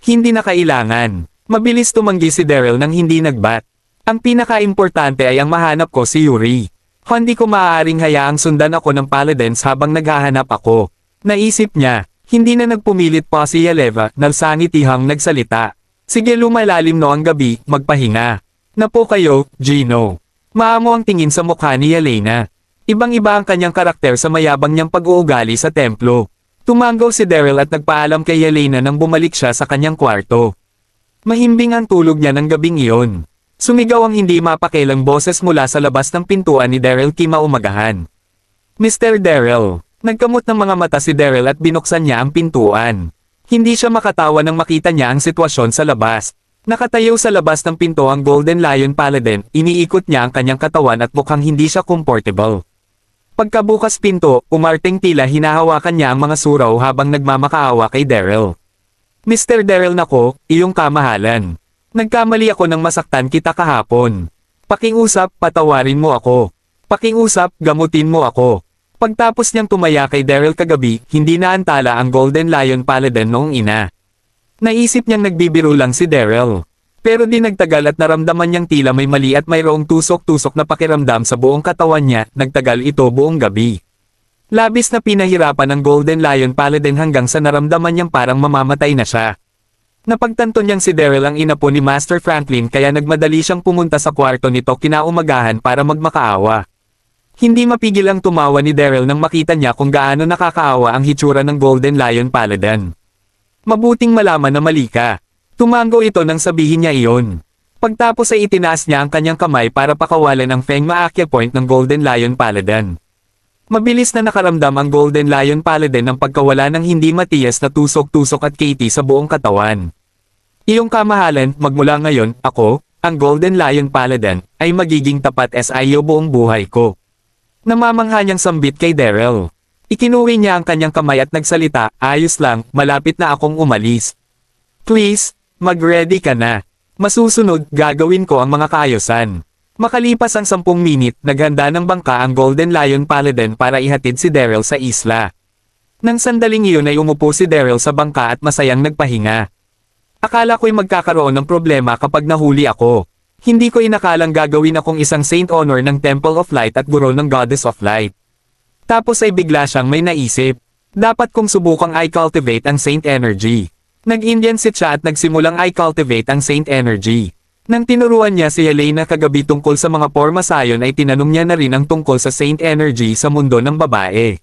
Hindi na kailangan. Mabilis tumanggi si Daryl nang hindi nagbat. Ang pinaka-importante ay ang mahanap ko si Yuri. Hindi ko maaaring hayaang sundan ako ng Paladins habang naghahanap ako. Naisip niya, hindi na nagpumilit pa si Yeleva, nalsangitihang nagsalita. Sige lumalalim no ang gabi, magpahinga. Napo kayo, Gino. Maamo ang tingin sa mukha ni Yelena. Ibang-iba ang kanyang karakter sa mayabang niyang pag-uugali sa templo. Tumangaw si Daryl at nagpaalam kay Yelena nang bumalik siya sa kanyang kwarto. Mahimbing ang tulog niya ng gabing iyon. Sumigaw ang hindi mapakilang boses mula sa labas ng pintuan ni Daryl kimaumagahan. Mr. Daryl. Nagkamot ng mga mata si Daryl at binuksan niya ang pintuan. Hindi siya makatawa nang makita niya ang sitwasyon sa labas. Nakatayo sa labas ng pinto ang Golden Lion Paladin, iniikot niya ang kanyang katawan at mukhang hindi siya comfortable. Pagkabukas pinto, umarteng tila hinahawakan niya ang mga suraw habang nagmamakaawa kay Daryl. Mr. Daryl nako, iyong kamahalan. Nagkamali ako nang masaktan kita kahapon. Pakiusap, patawarin mo ako. Pakiusap, gamutin mo ako. Pagtapos niyang tumaya kay Daryl kagabi, hindi naantala ang Golden Lion Paladin noong ina. Naisip niyang nagbibiro lang si Daryl. Pero di nagtagal at naramdaman niyang tila may mali at mayroong tusok-tusok na pakiramdam sa buong katawan niya, nagtagal ito buong gabi. Labis na pinahirapan ang Golden Lion Paladin hanggang sa naramdaman niyang parang mamamatay na siya. Napagtanto niyang si Daryl ang inapo ni Master Franklin kaya nagmadali siyang pumunta sa kwarto nito kinaumagahan para magmakaawa. Hindi mapigil ang tumawa ni Daryl nang makita niya kung gaano nakakaawa ang hitsura ng Golden Lion Paladin. Mabuting malaman na mali ka. Tumango ito nang sabihin niya iyon. Pagtapos ay itinaas niya ang kanyang kamay para pakawalan ang Feng Maakya Point ng Golden Lion Paladin. Mabilis na nakaramdam ang Golden Lion Paladin ng pagkawala ng hindi matiyas na tusok-tusok at kiti sa buong katawan. Iyong kamahalan, magmula ngayon, ako, ang Golden Lion Paladin, ay magiging tapat sa iyo buong buhay ko. Namamangha niyang sambit kay Daryl. Ikinuwi niya ang kanyang kamay at nagsalita, ayos lang, malapit na akong umalis. Please, mag-ready ka na. Masusunod, gagawin ko ang mga kaayusan. Makalipas ang 10 minit, naghanda ng bangka ang Golden Lion Paladin para ihatid si Daryl sa isla. Nang sandaling iyon ay umupo si Daryl sa bangka at masayang nagpahinga. Akala ko'y magkakaroon ng problema kapag nahuli ako. Hindi ko inakalang gagawin akong isang Saint Honor ng Temple of Light at guro ng Goddess of Light. Tapos ay bigla siyang may naisip. Dapat kong subukang i-cultivate ang Saint Energy. Nag-Indian sit siya at nagsimulang i-cultivate ang Saint Energy. Nang tinuruan niya si Helena kagabi tungkol sa mga pormasayon ay tinanong niya na rin ang tungkol sa Saint Energy sa mundo ng babae.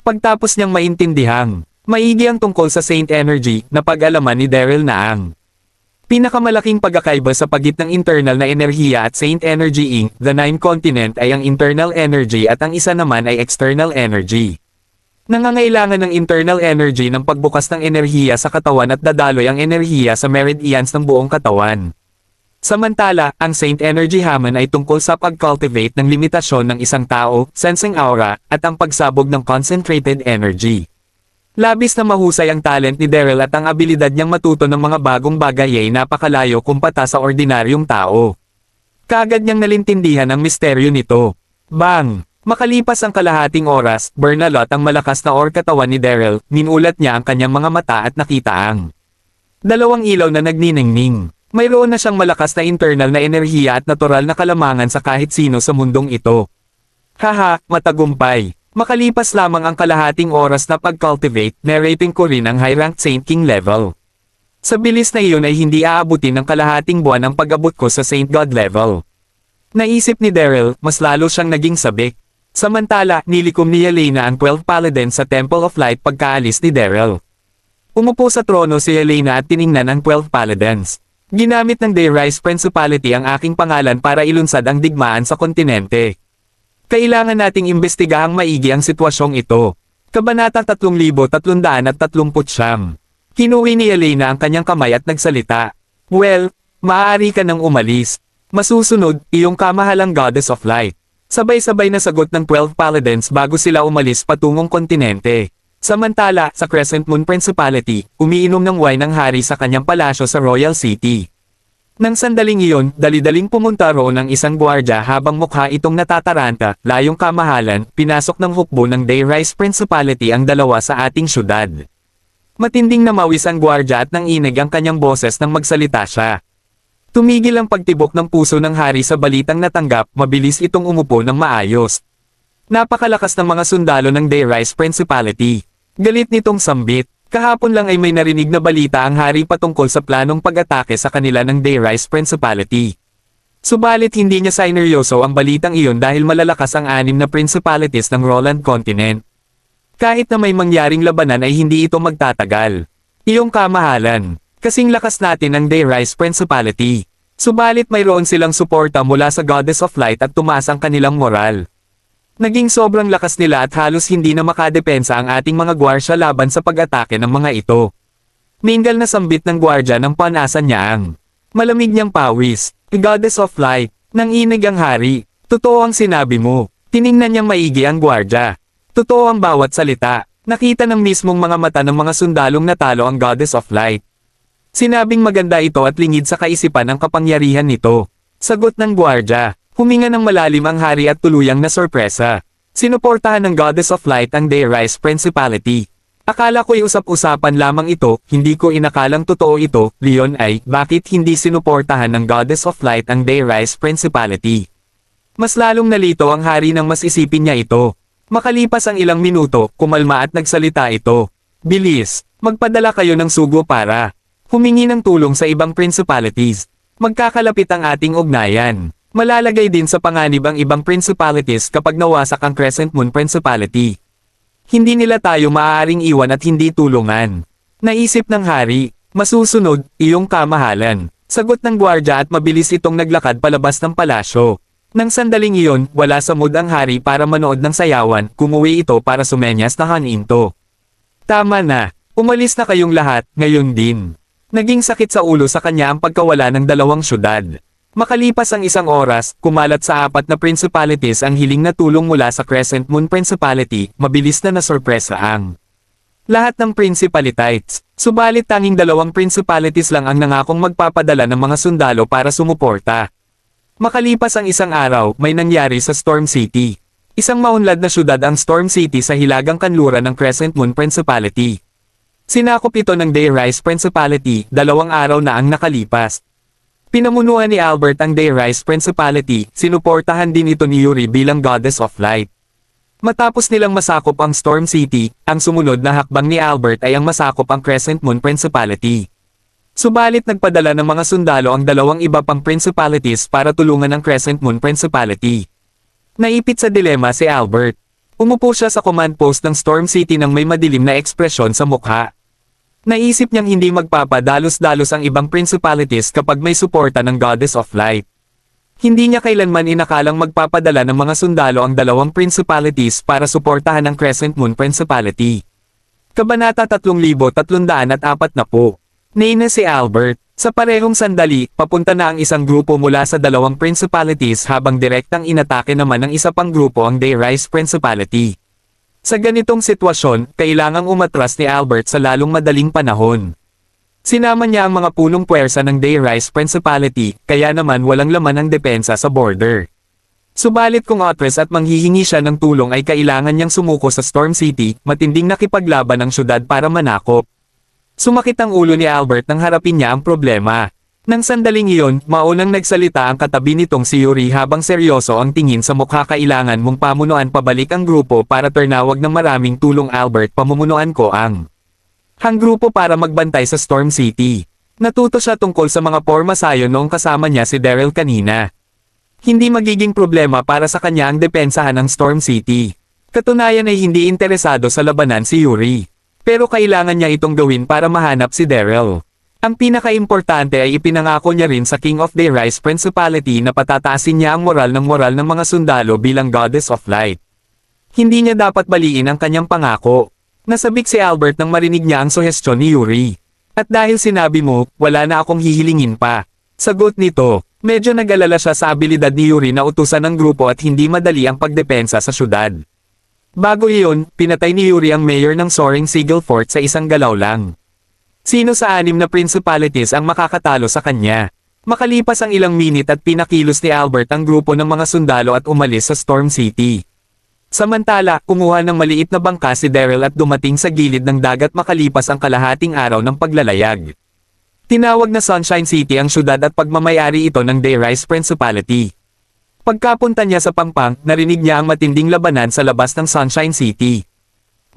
Pagtapos niyang maintindihang, maigi ang tungkol sa Saint Energy, napag-alaman ni Daryl na ang pinakamalaking pagkakaiba sa pagitan ng internal na enerhiya at Saint Energy Inc., the Nine Continent ay ang internal energy at ang isa naman ay external energy. Nangangailangan ng internal energy ng pagbukas ng enerhiya sa katawan at dadaloy ang enerhiya sa meridians ng buong katawan. Samantala, ang Saint Energy Haman ay tungkol sa pag-cultivate ng limitasyon ng isang tao, sensing aura, at ang pagsabog ng concentrated energy. Labis na mahusay ang talent ni Daryl at ang abilidad niyang matuto ng mga bagong bagay ay napakalayo kumpara sa ordinaryong tao. Kaagad niyang nalintindihan ang misteryo nito. Bang! Makalipas ang kalahating oras, Bernalot ang malakas na katawan ni Daryl, minulat niya ang kanyang mga mata at nakita ang dalawang ilaw na nagniningning. Mayroon na siyang malakas na internal na enerhiya at natural na kalamangan sa kahit sino sa mundong ito. Haha, matagumpay. Makalipas lamang ang kalahating oras na pag-cultivate, narrating ko rin ang high-ranked Saint King level. Sa bilis na iyon ay hindi aabutin ng kalahating buwan ang pag-abot ko sa Saint God level. Naisip ni Daryl, mas lalo siyang naging sabik. Samantala, nilikom ni Helena ang 12 Paladins sa Temple of Light pagkaalis ni Daryl. Umupo sa trono si Helena at tiningnan ang 12 Paladins. Ginamit ng Dayrise Principality ang aking pangalan para ilunsad ang digmaan sa kontinente. Kailangan nating imbestigahang maigi ang sitwasyong ito. Kabanata 3339. Kinuwi ni Helena ang kanyang kamay at nagsalita. Well, maaari ka nang umalis. Masusunod, iyong kamahalang Goddess of Light. Sabay-sabay na sagot ng 12 Paladins bago sila umalis patungong kontinente. Samantala, sa Crescent Moon Principality, umiinom ng wine ang hari sa kanyang palasyo sa Royal City. Nang sandaling iyon, dali-daling pumunta roon ang isang gwardya habang mukha itong natataranta, layong kamahalan, pinasok ng hukbo ng Dayrise Principality ang dalawa sa ating syudad. Matinding namawis ang gwardya at nanginig ang kanyang boses nang magsalita siya. Tumigil ang pagtibok ng puso ng hari sa balitang natanggap, mabilis itong umupo ng maayos. Napakalakas ng mga sundalo ng Dayrise Principality. Galit nitong sambit. Kahapon lang ay may narinig na balita ang hari patungkol sa planong pag-atake sa kanila ng Dayrise Principality. Subalit hindi niya sineryoso ang balitang iyon dahil malalakas ang 6 na principalities ng Roland Continent. Kahit na may mangyaring labanan ay hindi ito magtatagal. Iyong kamahalan. Kasing lakas natin ang Dayrise Principality. Subalit mayroon silang suporta mula sa Goddess of Light at tumaas ang kanilang moral. Naging sobrang lakas nila at halos hindi na makadepensa ang ating mga gwardiya laban sa pag-atake ng mga ito. Mingal na sambit ng gwardya ng panasan niya ang malamig niyang pawis. Goddess of Light, nanginig ang hari. Totoo ang sinabi mo. Tiningnan niyang maigi ang gwardya. Totoo ang bawat salita. Nakita ng mismong mga mata ng mga sundalong natalo ang Goddess of Light. Sinabing maganda ito at lingid sa kaisipan ang kapangyarihan nito. Sagot ng gwardya. Huminga ng malalim ang hari at tuluyang na sorpresa. Sinuportahan ng Goddess of Light ang Dayrise Principality. Akala ko'y usap-usapan lamang ito, hindi ko inakalang totoo ito, Leon ay, bakit hindi sinuportahan ng Goddess of Light ang Dayrise Principality? Mas lalong nalito ang hari nang mas isipin niya ito. Makalipas ang ilang minuto, kumalma at nagsalita ito. Bilis, magpadala kayo ng sugo para humingi ng tulong sa ibang principalities. Magkakalapit ang ating ugnayan. Malalagay din sa panganib ang ibang principalities kapag nawasak ang Crescent Moon Principality. Hindi nila tayo maaaring iwan at hindi tulungan. Naisip ng hari, masusunod, iyong kamahalan. Sagot ng gwardya at mabilis itong naglakad palabas ng palasyo. Nang sandaling iyon, wala sa mood ang hari para manood ng sayawan, kumuwi ito para sumenyas na haninto. Tama na, umalis na kayong lahat, ngayon din. Naging sakit sa ulo sa kanya ang pagkawala ng dalawang syudad. Makalipas ang isang oras, kumalat sa 4 na principalities ang hiling na tulong mula sa Crescent Moon Principality, mabilis na nasorpresa ang lahat ng principalities. Subalit tanging 2 principalities lang ang nangakong magpapadala ng mga sundalo para sumuporta. Makalipas ang isang araw, may nangyari sa Storm City. Isang maunlad na syudad ang Storm City sa hilagang kanluran ng Crescent Moon Principality. Sinakop ito ng Dayrise Principality, 2 araw na ang nakalipas. Pinamunuan ni Albert ang Dayrise Principality, sinuportahan din ito ni Yuri bilang Goddess of Light. Matapos nilang masakop ang Storm City, ang sumunod na hakbang ni Albert ay ang masakop ang Crescent Moon Principality. Subalit nagpadala ng mga sundalo ang 2 iba pang principalities para tulungan ang Crescent Moon Principality. Naipit sa dilema si Albert. Umupo siya sa command post ng Storm City nang may madilim na ekspresyon sa mukha. Naisip niyang hindi magpapadalos-dalos ang ibang principalities kapag may suporta ng Goddess of Light. Hindi niya kailanman inakalang magpapadala ng mga sundalo ang 2 principalities para suportahan ang Crescent Moon Principality. Kabanata 3340. Naina si Albert. Sa parehong sandali, papunta na ang isang grupo mula sa 2 principalities habang direktang inatake naman ng isa pang grupo ang Dayrise Principality. Sa ganitong sitwasyon, kailangang umatras ni Albert sa lalong madaling panahon. Sinama niya ang mga punong puwersa ng Dayrise Principality, kaya naman walang laman ang depensa sa border. Subalit kung atras at manghihingi siya ng tulong ay kailangan niyang sumuko sa Storm City, matinding nakipaglaban ang syudad para manakop. Sumakit ang ulo ni Albert nang harapin niya ang problema. Nang sandaling iyon, maunang nagsalita ang katabi nitong si Yuri habang seryoso ang tingin sa mukha. Kailangan mong pamunuan pabalik ang grupo para ternawag ng maraming tulong. Albert, pamumunuan ko ang grupo para magbantay sa Storm City. Natuto siya tungkol sa mga pormasayo noong kasama niya si Daryl kanina. Hindi magiging problema para sa kanya ang depensahan ng Storm City. Katunayan ay hindi interesado sa labanan si Yuri. Pero kailangan niya itong gawin para mahanap si Daryl. Ang pinaka-importante ay ipinangako niya rin sa King of Dayrise Principality na patataasin niya ang moral ng mga sundalo bilang Goddess of Light. Hindi niya dapat baliin ang kanyang pangako. Nasabik si Albert nang marinig niya ang suhestyon ni Yuri. At dahil sinabi mo, wala na akong hihilingin pa. Sagot nito, medyo nag-alala siya sa abilidad ni Yuri na utusan ng grupo at hindi madali ang pagdepensa sa syudad. Bago iyon, pinatay ni Yuri ang mayor ng Soaring Seagull Fort sa isang galaw lang. Sino sa 6 na principalities ang makakatalo sa kanya? Makalipas ang ilang minit at pinakilos ni Albert ang grupo ng mga sundalo at umalis sa Storm City. Samantala, kumuha ng maliit na bangka si Daryl at dumating sa gilid ng dagat makalipas ang kalahating araw ng paglalayag. Tinawag na Sunshine City ang syudad at pagmamayari ito ng Dayrise Principality. Pagkapunta niya sa Pangpang, narinig niya ang matinding labanan sa labas ng Sunshine City.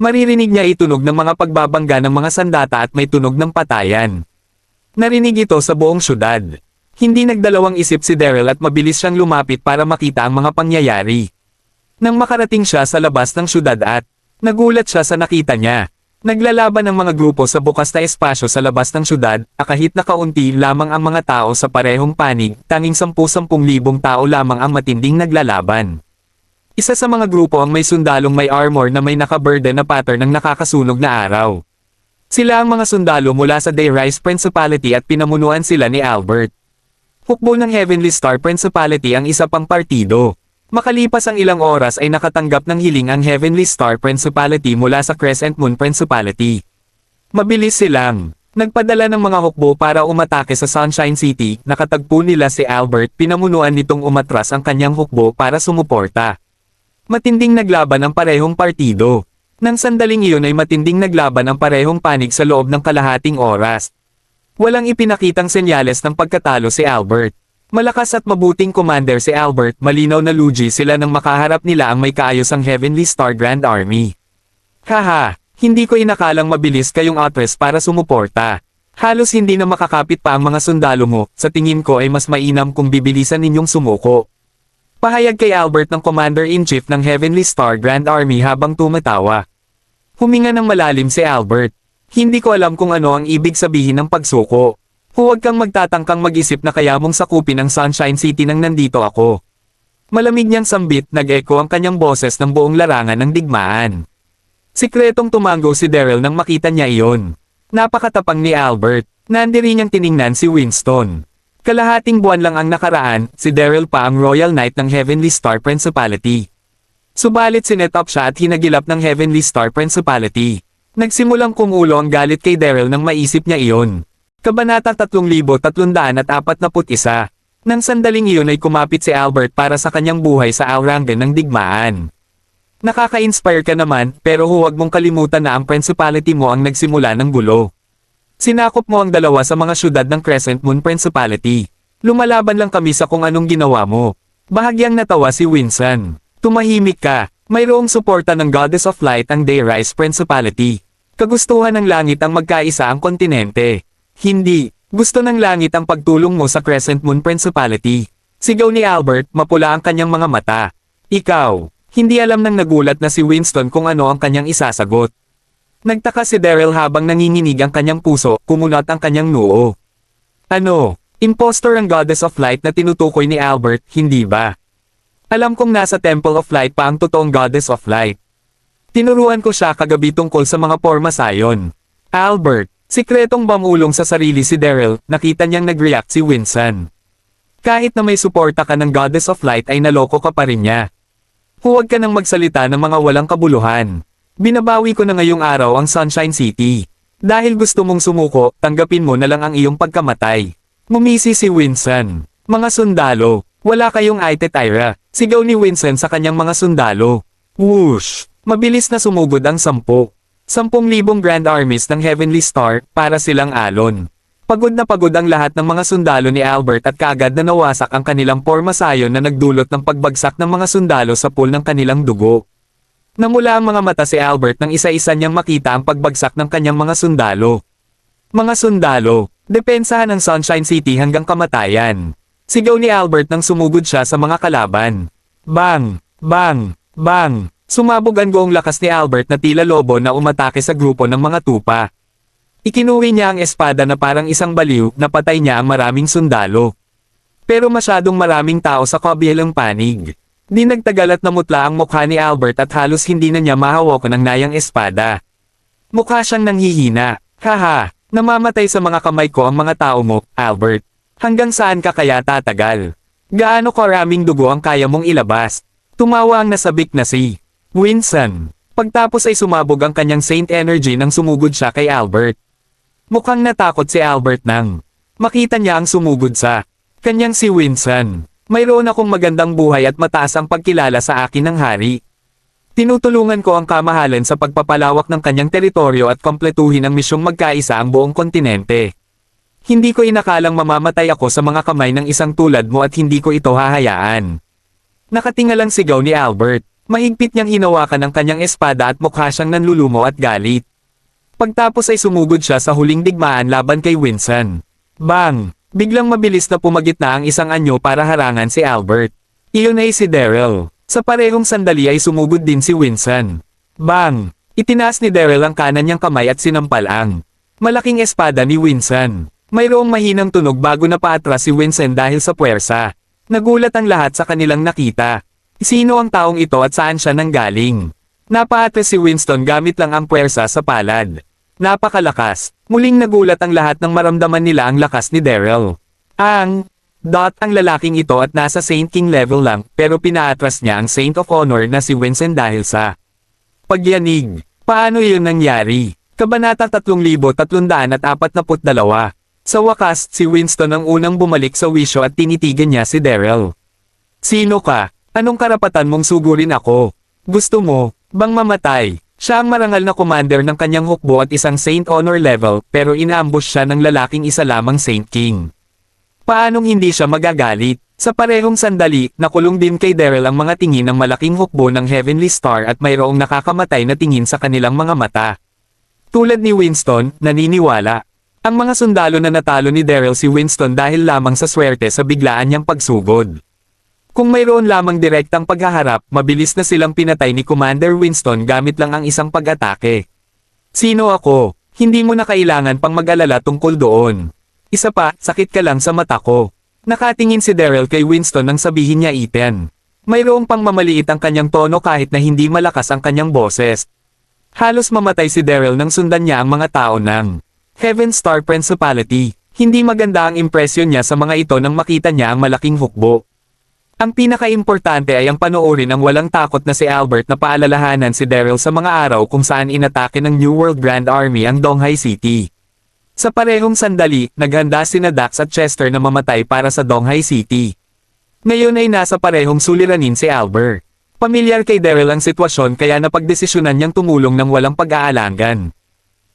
Maririnig niya itunog ng mga pagbabangga ng mga sandata at may tunog ng patayan. Narinig ito sa buong syudad. Hindi nagdalawang isip si Daryl at mabilis siyang lumapit para makita ang mga pangyayari. Nang makarating siya sa labas ng syudad at nagulat siya sa nakita niya. Naglalaban ang mga grupo sa bukas na espasyo sa labas ng syudad, kahit na kaunti lamang ang mga tao sa parehong panig, tanging 10,000 tao lamang ang matinding naglalaban. Isa sa mga grupo ang may sundalong may armor na may naka-burden na pattern ng nakakasunog na araw. Sila ang mga sundalo mula sa Dayrise Principality at pinamunuan sila ni Albert. Hukbo ng Heavenly Star Principality ang isa pang partido. Makalipas ang ilang oras ay nakatanggap ng hiling ang Heavenly Star Principality mula sa Crescent Moon Principality. Mabilis silang nagpadala ng mga hukbo para umatake sa Sunshine City. Nakatagpo nila si Albert, pinamunuan nitong umatras ang kanyang hukbo para sumuporta. Matinding naglaban ang parehong partido. Nang sandaling iyon ay matinding naglaban ang parehong panig sa loob ng kalahating oras. Walang ipinakitang senyales ng pagkatalo si Albert. Malakas at mabuting commander si Albert, malinaw na lugi sila nang makaharap nila ang may kaayosang Heavenly Star Grand Army. Haha, hindi ko inakalang mabilis kayong atras para sumuporta. Halos hindi na makakapit pa ang mga sundalo mo, sa tingin ko ay mas mainam kung bibilisan ninyong sumuko. Pahayag kay Albert ng Commander-in-Chief ng Heavenly Star Grand Army habang tumatawa. Huminga ng malalim si Albert. Hindi ko alam kung ano ang ibig sabihin ng pagsuko. Huwag kang magtatangkang mag-isip na kaya mong sakupin ang Sunshine City nang nandito ako. Malamig niyang sambit, nag-echo ang kanyang boses ng buong larangan ng digmaan. Sikretong tumango si Daryl nang makita niya iyon. Napakatapang ni Albert. Nandiri niyang tiningnan si Winston. Kalahating buwan lang ang nakaraan, si Daryl pa ang Royal Knight ng Heavenly Star Principality. Subalit sinet up siya at hinagilap ng Heavenly Star Principality. Nagsimulang kumulo ang galit kay Daryl nang maisip niya iyon. Kabanata 3341. Nang sandaling iyon ay kumapit si Albert para sa kanyang buhay sa Aurangan ng digmaan. Nakaka-inspire ka naman, pero huwag mong kalimutan na ang Principality mo ang nagsimula ng gulo. Sinakop mo ang dalawa sa mga syudad ng Crescent Moon Principality. Lumalaban lang kami sa kung anong ginawa mo. Bahagyang natawa si Winston. Tumahimik ka. Mayroong suporta ng Goddess of Light ang Dayrise Principality. Kagustuhan ng langit ang magkaisa ang kontinente. Hindi. Gusto ng langit ang pagtulong mo sa Crescent Moon Principality. Sigaw ni Albert, mapula ang kanyang mga mata. Ikaw. Hindi alam ng nagulat na si Winston kung ano ang kanyang isasagot. Nagtaka si Daryl habang nanginginig ang kanyang puso, kumunat ang kanyang noo. Ano? Impostor ang Goddess of Light na tinutukoy ni Albert, hindi ba? Alam kong nasa Temple of Light pa ang totoong Goddess of Light. Tinuruan ko siya kagabi tungkol sa mga porma sayon. Albert, sikretong bamulong sa sarili si Daryl, nakita niyang nag-react si Winston. Kahit na may suporta ka ng Goddess of Light ay naloko ka pa rin niya. Huwag ka nang magsalita ng mga walang kabuluhan. Binabawi ko na ngayong araw ang Sunshine City. Dahil gusto mong sumuko, tanggapin mo na lang ang iyong pagkamatay. Ngumisi si Winston. Mga sundalo, wala kayong Aite-Tyra, sigaw ni Winston sa kanyang mga sundalo. Whoosh! Mabilis na sumugod ang 10,000 Grand Armies ng Heavenly Star, para silang alon. Pagod na pagod ang lahat ng mga sundalo ni Albert at kaagad na nawasak ang kanilang porma sayon na nagdulot ng pagbagsak ng mga sundalo sa pool ng kanilang dugo. Namula ang mga mata si Albert nang isa-isa niyang makita ang pagbagsak ng kanyang mga sundalo. Mga sundalo, depensahan ang Sunshine City hanggang kamatayan. Sigaw ni Albert nang sumugod siya sa mga kalaban. Bang! Bang! Bang! Sumabog ang goong lakas ni Albert na tila lobo na umatake sa grupo ng mga tupa. Ikinuwi niya ang espada na parang isang baliw, napatay niya ang maraming sundalo. Pero masyadong maraming tao sa kabilang panig. Di nagtagal at namutla ang mukha ni Albert at halos hindi na niya mahawakan ang nayang espada. Mukha siyang nanghihina. Haha, namamatay sa mga kamay ko ang mga tao mo, Albert. Hanggang saan ka kaya tatagal? Gaano karaming dugo ang kaya mong ilabas? Tumawa ang nasabik na si Winston. Pagtapos ay sumabog ang kanyang Saint Energy nang sumugod siya kay Albert. Mukhang natakot si Albert nang makita niya ang sumugod sa kanyang si Winston. Mayroon akong magandang buhay at mataas ang pagkilala sa akin ng hari. Tinutulungan ko ang kamahalan sa pagpapalawak ng kanyang teritoryo at kompletuhin ang misyong magkaisa ang buong kontinente. Hindi ko inakalang mamamatay ako sa mga kamay ng isang tulad mo at hindi ko ito hahayaan. Nakatingalang sigaw ni Albert. Mahigpit niyang hinawakan ang kanyang espada at mukha siyang nanlulumo at galit. Pagtapos ay sumugod siya sa huling digmaan laban kay Winston. Bang! Biglang mabilis na pumagitna ang isang anyo para harangan si Albert. Iyon ay si Daryl. Sa parehong sandali ay sumugod din si Winston. Bang! Itinaas ni Daryl ang kanan niyang kamay at sinampal ang malaking espada ni Winston. Mayroong mahinang tunog bago na paatras si Winston dahil sa puwersa. Nagulat ang lahat sa kanilang nakita. Sino ang taong ito at saan siya nanggaling? Napaatras si Winston gamit lang ang puwersa sa palad. Napakalakas. Muling nagulat ang lahat nang maramdaman nila ang lakas ni Daryl. Ang lalaking ito at nasa Saint King level lang, pero pinaatras niya ang Saint of Honor na si Winston dahil sa pagyanig. Paano yun nangyari? Kabanata 3342. Sa wakas, si Winston ang unang bumalik sa wisyo at tinitigan niya si Daryl. Sino ka? Anong karapatan mong sugurin ako? Gusto mo bang mamatay? Siya ang marangal na commander ng kanyang hukbo at isang Saint Honor level, pero inaambush siya ng lalaking isa lamang Saint King. Paanong hindi siya magagalit? Sa parehong sandali, nakulong din kay Daryl ang mga tingin ng malaking hukbo ng Heavenly Star at mayroong nakakamatay na tingin sa kanilang mga mata. Tulad ni Winston, naniniwala. Ang mga sundalo na natalo ni Daryl si Winston dahil lamang sa swerte sa biglaan niyang pagsugod. Kung mayroon lamang direktang paghaharap, mabilis na silang pinatay ni Commander Winston gamit lang ang isang pag-atake. Sino ako? Hindi mo na kailangan pang mag-alala tungkol doon. Isa pa, sakit ka lang sa mata ko. Nakatingin si Daryl kay Winston nang sabihin niya Ethan. Mayroong pang mamaliit ang kanyang tono kahit na hindi malakas ang kanyang boses. Halos mamatay si Daryl nang sundan niya ang mga tao ng Heaven Star Principality. Hindi maganda ang impresyon niya sa mga ito nang makita niya ang malaking hukbo. Ang pinaka-importante ay ang panoorin ng walang takot na si Albert na paalalahanan si Daryl sa mga araw kung saan inatake ng New World Grand Army ang Donghai City. Sa parehong sandali, naghanda sina Dax at Chester na mamatay para sa Donghai City. Ngayon ay nasa parehong suliranin si Albert. Pamilyar kay Daryl ang sitwasyon kaya napagdesisyonan niyang tumulong ng walang pag-aalangan.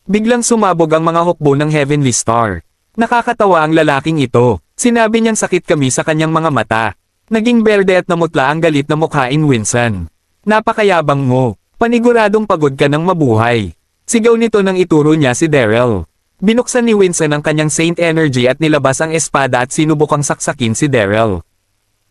Biglang sumabog ang mga hukbo ng Heavenly Star. Nakakatawa ang lalaking ito. Sinabi niyang sakit kami sa kanyang mga mata. Naging berde at namutla ang galit na mukha ni Winston. Napakayabang mo. Paniguradong pagod ka ng mabuhay. Sigaw nito nang ituro niya si Daryl. Binuksan ni Winston ang kanyang Saint Energy at nilabas ang espada at sinubukang saksakin si Daryl.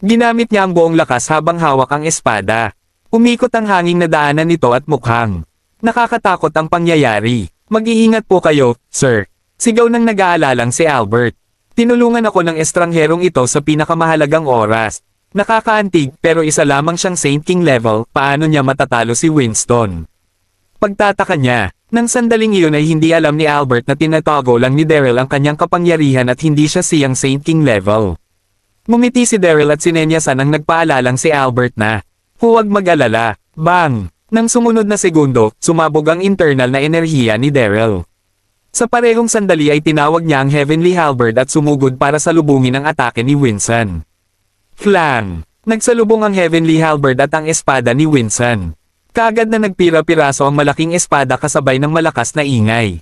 Ginamit niya ang buong lakas habang hawak ang espada. Umikot ang hanging na daanan nito at mukhang nakakatakot ang pangyayari. Mag-iingat po kayo, sir. Sigaw ng nag-aalalang si Albert. Tinulungan ako ng estrangherong ito sa pinakamahalagang oras. Nakakaantig pero isa lamang siyang Saint King level, paano niya matatalo si Winston? Pagtataka niya, nang sandaling iyon ay hindi alam ni Albert na tinatago lang ni Daryl ang kanyang kapangyarihan at hindi siya siyang Saint King level. Ngumiti si Daryl at sinenyasan ang nagpaalalang si Albert na, huwag mag-alala, bang! Nang sumunod na segundo, sumabog ang internal na enerhiya ni Daryl. Sa parehong sandali ay tinawag niya ang Heavenly Halberd at sumugod para salubungin ang atake ni Winston. Clang! Nagsalubong ang Heavenly Halberd at ang espada ni Winston. Kaagad na nagpira-piraso ang malaking espada kasabay ng malakas na ingay.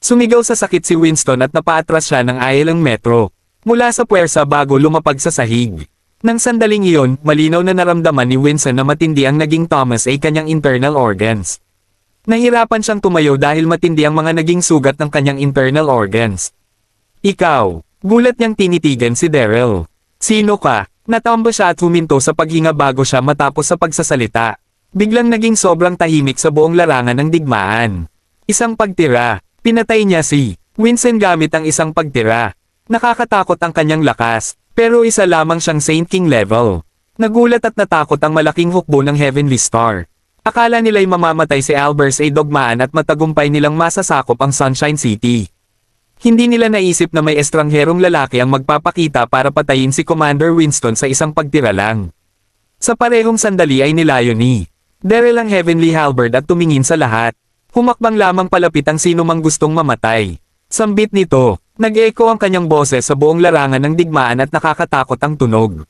Sumigaw sa sakit si Winston at napaatras siya ng ayalang metro. Mula sa puwersa bago lumapag sa sahig. Nang sandaling iyon, malinaw na naramdaman ni Winston na matindi ang naging Thomas ay kanyang internal organs. Nahirapan siyang tumayo dahil matindi ang mga naging sugat ng kanyang internal organs. Ikaw, gulat niyang tinitigan si Daryl. Sino ka? Natambo siya at huminto sa paghinga bago siya matapos sa pagsasalita. Biglang naging sobrang tahimik sa buong larangan ng digmaan. Isang pagtira. Pinatay niya si Winston gamit ang isang pagtira. Nakakatakot ang kanyang lakas, pero isa lamang siyang Saint King level. Nagulat at natakot ang malaking hukbo ng Heavenly Star. Akala nila'y mamamatay si Albert ay dogmaan at matagumpay nilang masasakop ang Sunshine City. Hindi nila naisip na may estrangherong lalaki ang magpapakita para patayin si Commander Winston sa isang pagtira lang. Sa parehong sandali ay nilayo ni Daryl ang Heavenly Halberd at tumingin sa lahat. Humakbang lamang palapit ang sino mang gustong mamatay. Sambit nito, nag-echo ang kanyang boses sa buong larangan ng digmaan at nakakatakot ang tunog.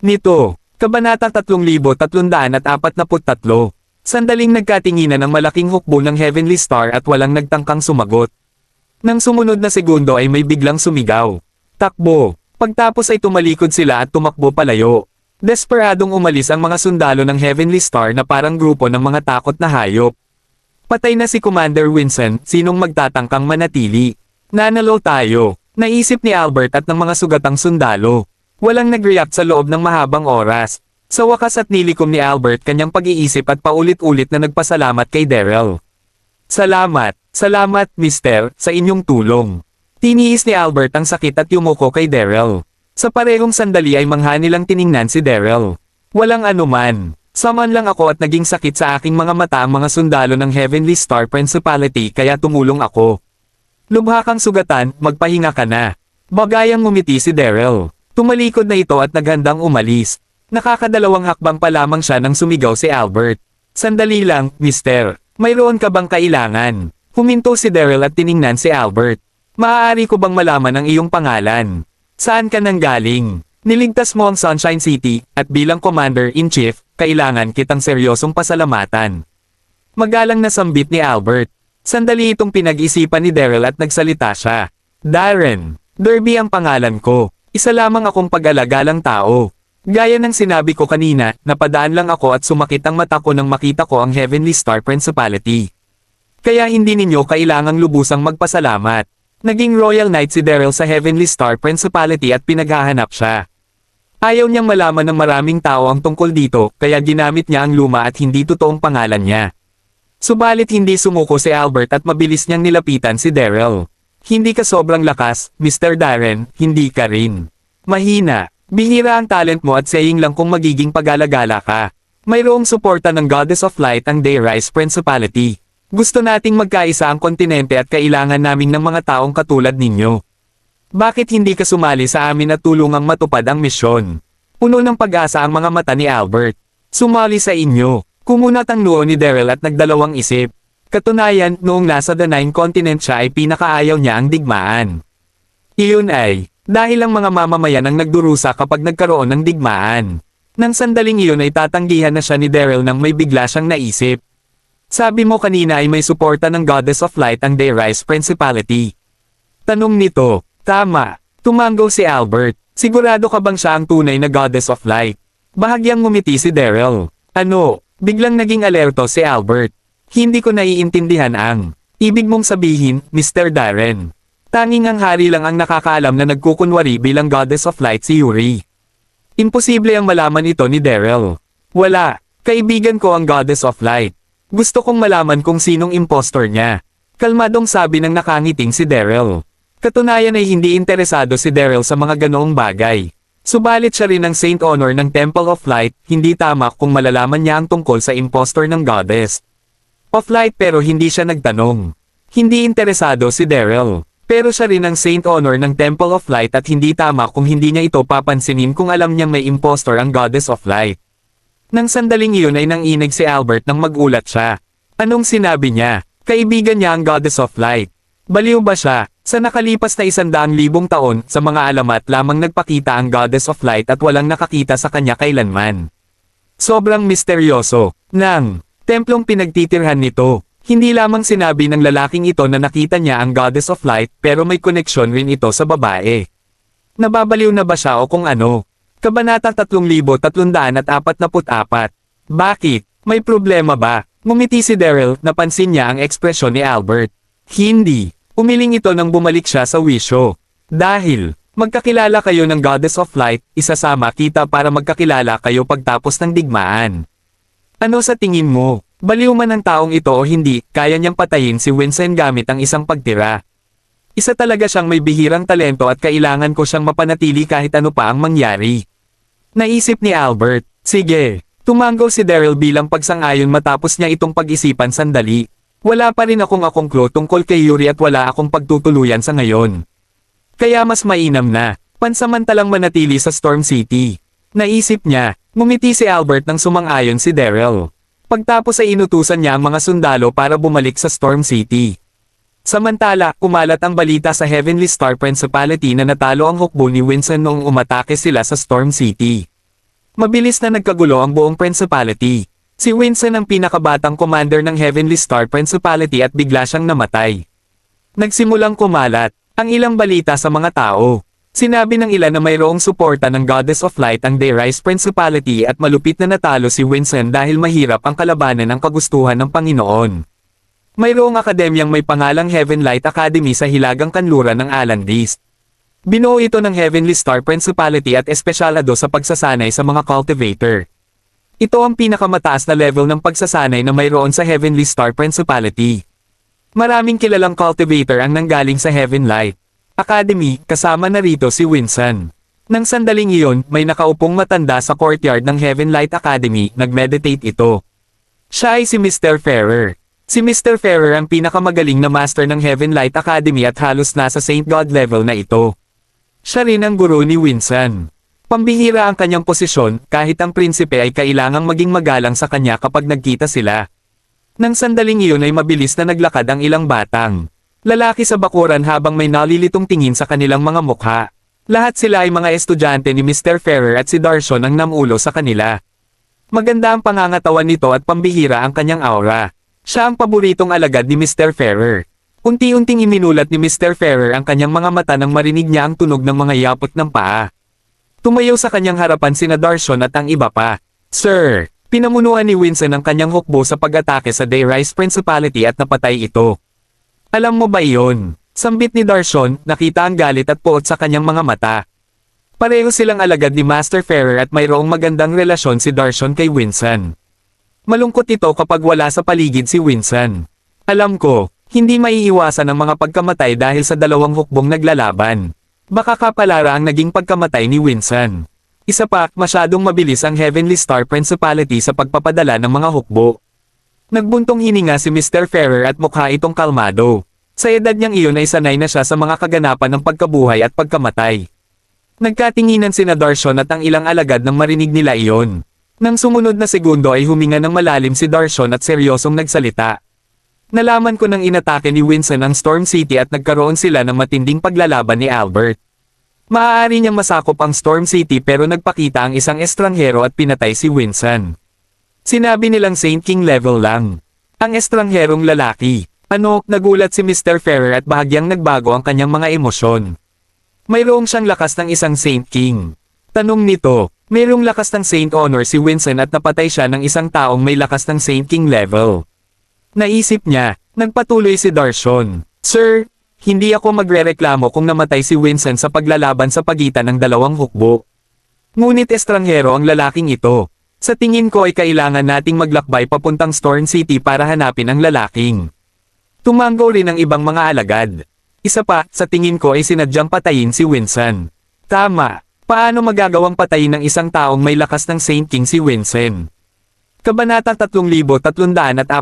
Nito, Kabanata 3343. Sandaling nagkatinginan ang malaking hukbo ng Heavenly Star at walang nagtangkang sumagot. Nang sumunod na segundo ay may biglang sumigaw. Takbo! Pagtapos ay tumalikod sila at tumakbo palayo. Desperadong umalis ang mga sundalo ng Heavenly Star na parang grupo ng mga takot na hayop. Patay na si Commander Winston, sinong magtatangkang manatili? Nanalo tayo, naisip ni Albert at ng mga sugatang sundalo. Walang nag-react sa loob ng mahabang oras. Sa wakas at nilikom ni Albert kanyang pag-iisip at paulit-ulit na nagpasalamat kay Daryl. Salamat, mister, sa inyong tulong. Tiniis ni Albert ang sakit at yumuko kay Daryl. Sa parehong sandali ay mangha nilang tiningnan si Daryl. Walang anuman. Saman lang ako at naging sakit sa aking mga mata ang mga sundalo ng Heavenly Star Principality kaya tumulong ako. Lubha kang sugatan, magpahinga ka na. Bagayang ngumiti si Daryl. Tumalikod na ito at naghandang umalis. Nakakadalawang hakbang pa lamang siya nang sumigaw si Albert. Sandali lang, mister. Mayroon ka bang kailangan? Huminto si Daryl at tiningnan si Albert. Maaari ko bang malaman ang iyong pangalan? Saan ka nanggaling? Niligtas mo ang Sunshine City, at bilang Commander-in-Chief, kailangan kitang seryosong pasalamatan. Magalang na sambit ni Albert. Sandali itong pinag-isipan ni Daryl at nagsalita siya. Darren, Derby ang pangalan ko. Isa lamang akong pag-alagalang tao. Gaya ng sinabi ko kanina, napadaan lang ako at sumakit ang mata ko nang makita ko ang Heavenly Star Principality. Kaya hindi ninyo kailangang lubusang magpasalamat. Naging Royal Knight si Daryl sa Heavenly Star Principality at pinaghahanap siya. Ayaw niyang malaman ng maraming tao ang tungkol dito, kaya ginamit niya ang luma at hindi totoong pangalan niya. Subalit hindi sumuko si Albert at mabilis niyang nilapitan si Daryl. Hindi ka sobrang lakas, Mr. Darren, hindi ka rin. Mahina. Bihira ang talent mo at saying lang kung magiging pag-alagala ka. Mayroong suporta ng Goddess of Light ang Dayrise Principality. Gusto nating magkaisa ang kontinente at kailangan naming ng mga taong katulad ninyo. Bakit hindi ka sumali sa amin at tulungang matupad ang misyon? Puno ng pag-asa ang mga mata ni Albert. Sumali sa inyo. Kumunat ang noo ni Daryl at nagdalawang isip. Katunayan, noong nasa The Nine Continent siya ay pinakaayaw niya ang digmaan. Iyon ay, dahil ang mga mamamayan ang nagdurusa kapag nagkaroon ng digmaan. Nang sandaling iyon ay tatanggihan na siya ni Daryl nang may bigla siyang naisip. Sabi mo kanina ay may suporta ng Goddess of Light ang Dayrise Principality. Tanong nito, tama. Tumanggaw si Albert. Sigurado ka bang siya ang tunay na Goddess of Light? Bahagyang ngumiti si Daryl. Ano? Biglang naging alerto si Albert. Hindi ko naiintindihan ang ibig mong sabihin, Mr. Darren. Tanging ang hari lang ang nakakaalam na nagkukunwari bilang Goddess of Light si Yuri. Imposible ang malaman ito ni Daryl. Wala. Kaibigan ko ang Goddess of Light. Gusto kong malaman kung sinong impostor niya. Kalmadong sabi ng nakangiting si Daryl. Katunayan ay hindi interesado si Daryl sa mga ganoong bagay. Subalit siya rin ang Saint Honor ng Temple of Light, hindi tama kung malalaman niya ang tungkol sa impostor ng Goddess of Light pero hindi siya nagtanong. Hindi interesado si Daryl. Pero siya rin ang Saint Honor ng Temple of Light at hindi tama kung hindi niya ito papansinin kung alam niyang may impostor ang Goddess of Light. Nang sandaling iyon ay nanginig si Albert nang magulat siya. Anong sinabi niya? Kaibigan niya ang Goddess of Light. Baliw ba siya? Sa nakalipas na 100,000 taon, sa mga alamat lamang nagpakita ang Goddess of Light at walang nakakita sa kanya kailanman. Sobrang misteryoso. Nang templong pinagtitirhan nito. Hindi lamang sinabi ng lalaking ito na nakita niya ang Goddess of Light pero may koneksyon rin ito sa babae. Nababaliw na ba siya o kung ano? Kabanata 3344. Bakit? May problema ba? Ngumiti si Daryl, napansin niya ang ekspresyon ni Albert. Hindi. Umiling ito nang bumalik siya sa wisyo. Dahil, magkakilala kayo ng Goddess of Light, isasama kita para magkakilala kayo pagtapos ng digmaan. Ano sa tingin mo? Baliw man ang taong ito o hindi, kaya niyang patayin si Winston gamit ang isang pagtira. Isa talaga siyang may bihirang talento at kailangan ko siyang mapanatili kahit ano pa ang mangyari. Naisip ni Albert, sige. Tumanggaw si Daryl bilang pagsang-ayon matapos niya itong pag-isipan sandali. Wala pa rin akong clue tungkol kay Yuri at wala akong pagtutuluyan sa ngayon. Kaya mas mainam na, pansamantalang manatili sa Storm City. Naisip niya, ngumiti si Albert nang sumang-ayon si Daryl. Pagtapos ay inutusan niya ang mga sundalo para bumalik sa Storm City. Samantala, kumalat ang balita sa Heavenly Star Principality na natalo ang hukbo ni Winston noong umatake sila sa Storm City. Mabilis na nagkagulo ang buong Principality. Si Winston ang pinakabatang commander ng Heavenly Star Principality at bigla siyang namatay. Nagsimulang kumalat ang ilang balita sa mga tao. Sinabi ng ilan na mayroong suporta ng Goddess of Light ang Dayrise Principality at malupit na natalo si Winston dahil mahirap ang kalabanan ng kagustuhan ng Panginoon. Mayroong akademyang may pangalang Heavenlight Academy sa Hilagang Kanluran ng Alandis. Binuo ito ng Heavenly Star Principality at espesyalado sa pagsasanay sa mga cultivator. Ito ang pinakamataas na level ng pagsasanay na mayroon sa Heavenly Star Principality. Maraming kilalang cultivator ang nanggaling sa Heavenlight Academy, kasama na rito si Winston. Nang sandaling iyon, may nakaupong matanda sa courtyard ng Heavenlight Academy, nagmeditate ito. Siya ay si Mr. Ferrer. Si Mr. Ferrer ang pinakamagaling na master ng Heavenlight Academy at halos nasa Saint God level na ito. Siya rin ang guro ni Winston. Pambihira ang kanyang posisyon, kahit ang prinsipe ay kailangang maging magalang sa kanya kapag nagkita sila. Nang sandaling iyon ay mabilis na naglakad ang ilang batang lalaki sa bakuran habang may nalilitong tingin sa kanilang mga mukha. Lahat sila ay mga estudyante ni Mr. Ferrer at si Darshon ang namulo sa kanila. Maganda ang pangangatawan nito at pambihira ang kanyang aura. Siya ang paboritong alagad ni Mr. Ferrer. Unti-unting iminulat ni Mr. Ferrer ang kanyang mga mata nang marinig niya ang tunog ng mga yapot ng paa. Tumayo sa kanyang harapan sina Darshon at ang iba pa. Sir, pinamunuan ni Winston ang kanyang hukbo sa pag-atake sa Dayrise Principality at napatay ito. Alam mo ba iyon? Sambit ni Darshon, nakita ang galit at puot sa kanyang mga mata. Pareho silang alagad ni Master Ferrer at mayroong magandang relasyon si Darshon kay Winston. Malungkot ito kapag wala sa paligid si Winston. Alam ko, hindi maiiwasan ang mga pagkamatay dahil sa dalawang hukbong naglalaban. Baka kapalara ang naging pagkamatay ni Winston. Isa pa, masyadong mabilis ang Heavenly Star Principality sa pagpapadala ng mga hukbo. Nagbuntong hininga si Mr. Ferrer at mukha itong kalmado. Sa edad niyang iyon ay sanay na siya sa mga kaganapan ng pagkabuhay at pagkamatay. Nagkatinginan sina Darshan at ang ilang alagad nang marinig nila iyon. Nang sumunod na segundo ay huminga ng malalim si Darshan at seryosong nagsalita. Nalaman ko nang inatake ni Winston ang Storm City at nagkaroon sila ng matinding paglalaban ni Albert. Maaari niyang masakop ang Storm City pero nagpakita ang isang estranghero at pinatay si Winston. Sinabi nilang Saint King level lang. Ang estrangherong lalaki. Ano, nagulat si Mr. Ferrer at bahagyang nagbago ang kanyang mga emosyon. Mayroong siyang lakas ng isang Saint King. Tanong nito, mayroong lakas ng Saint Honor si Winston at napatay siya ng isang taong may lakas ng Saint King level. Naisip niya, nagpatuloy si Darshan. Sir, hindi ako magrereklamo kung namatay si Winston sa paglalaban sa pagitan ng dalawang hukbo. Ngunit estranghero ang lalaking ito. Sa tingin ko ay kailangan nating maglakbay papuntang Storm City para hanapin ang lalaking. Tumanggo rin ang ibang mga alagad. Isa pa, sa tingin ko ay sinadyang patayin si Winston. Tama. Paano magagawang patayin ng isang taong may lakas ng Saint King si Winston? Kabanata 3345.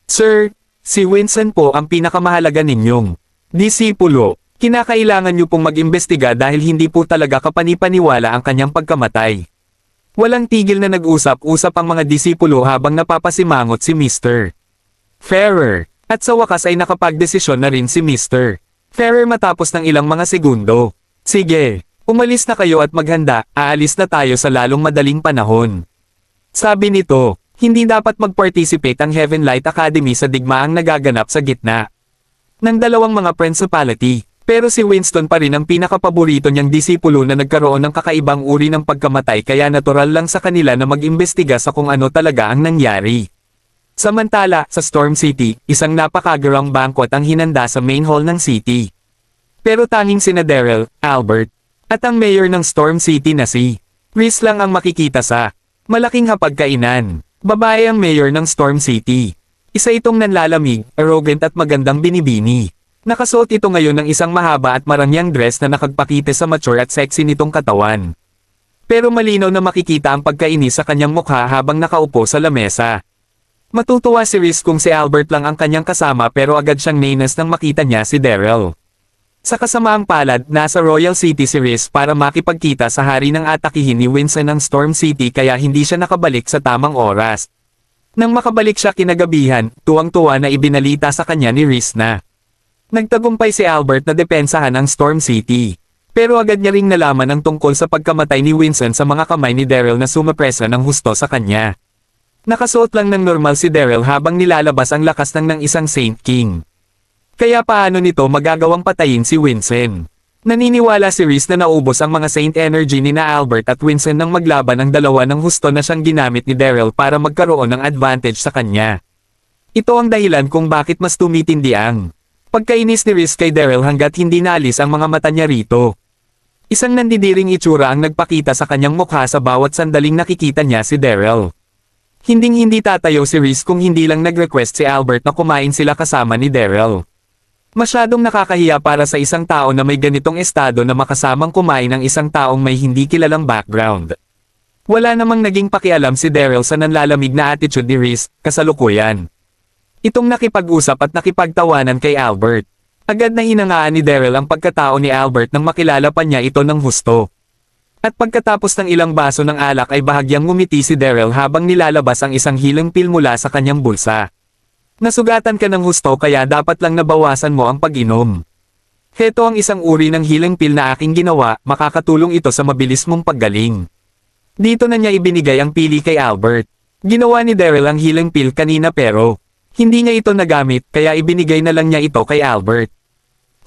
Sir, si Winston po ang pinakamahalaga ninyong disipulo. Kinakailangan niyo pong mag-imbestiga dahil hindi po talaga kapanipaniwala ang kanyang pagkamatay. Walang tigil na nag-usap-usap ang mga disipulo habang napapasimangot si Mr. Ferrer. At sa wakas ay nakapagdesisyon na rin si Mr. Ferrer matapos ng ilang mga segundo. Sige, umalis na kayo at maghanda, aalis na tayo sa lalong madaling panahon. Sabi nito, hindi dapat mag-participate ang Heavenlight Academy sa digmaang nagaganap sa gitna ng dalawang mga principality. Pero si Winston pa rin ang pinakapaborito niyang disipulo na nagkaroon ng kakaibang uri ng pagkamatay kaya natural lang sa kanila na mag-imbestiga sa kung ano talaga ang nangyari. Samantala, sa Storm City, isang napakagarang bangkot ang hinanda sa main hall ng city. Pero tanging sina Daryl, Albert, at ang mayor ng Storm City na si Rhys lang ang makikita sa malaking hapagkainan. Babae ang mayor ng Storm City. Isa itong nanlalamig, arrogant at magandang binibini. Nakasuot ito ngayon ng isang mahaba at marangyang dress na nakagpakita sa mature at sexy nitong katawan. Pero malinaw na makikita ang pagkainis sa kanyang mukha habang nakaupo sa lamesa. Matutuwa si Rhys kung si Albert lang ang kanyang kasama pero agad siyang nainis nang makita niya si Daryl. Sa kasamaang palad, nasa Royal City si Rhys para makipagkita sa hari ng atakihin ni Winston ng Storm City kaya hindi siya nakabalik sa tamang oras. Nang makabalik siya kinagabihan, tuwang-tuwa na ibinalita sa kanya ni Rhys na nagtagumpay si Albert na depensahan ang Storm City. Pero agad niya ring nalaman ang tungkol sa pagkamatay ni Winston sa mga kamay ni Daryl na sumapresa ng husto sa kanya. Nakasuot lang ng normal si Daryl habang nilalabas ang lakas ng isang Saint King. Kaya paano nito magagawang patayin si Winston? Naniniwala si Rhys na naubos ang mga Saint Energy ni na Albert at Winston nang maglaban ang dalawa ng husto na siyang ginamit ni Daryl para magkaroon ng advantage sa kanya. Ito ang dahilan kung bakit mas tumitindi ang pagkainis ni Rhys kay Daryl hanggat hindi naalis ang mga mata niya rito. Isang nandidiring itsura ang nagpakita sa kanyang mukha sa bawat sandaling nakikita niya si Daryl. Hinding-hindi tatayo si Rhys kung hindi lang nag-request si Albert na kumain sila kasama ni Daryl. Masyadong nakakahiya para sa isang tao na may ganitong estado na makasamang kumain ng isang taong may hindi kilalang background. Wala namang naging pakialam si Daryl sa nanlalamig na attitude ni Rhys, kasalukuyan. Itong nakipag-usap at nakipagtawanan kay Albert. Agad na hinangaan ni Daryl ang pagkatao ni Albert nang makilala pa niya ito ng husto. At pagkatapos ng ilang baso ng alak ay bahagyang ngumiti si Daryl habang nilalabas ang isang healing pill mula sa kanyang bulsa. Nasugatan ka ng husto kaya dapat lang nabawasan mo ang pag-inom. Heto ang isang uri ng healing pill na aking ginawa, makakatulong ito sa mabilis mong paggaling. Dito na niya ibinigay ang pili kay Albert. Ginawa ni Daryl ang healing pill kanina pero hindi niya ito nagamit kaya ibinigay na lang niya ito kay Albert.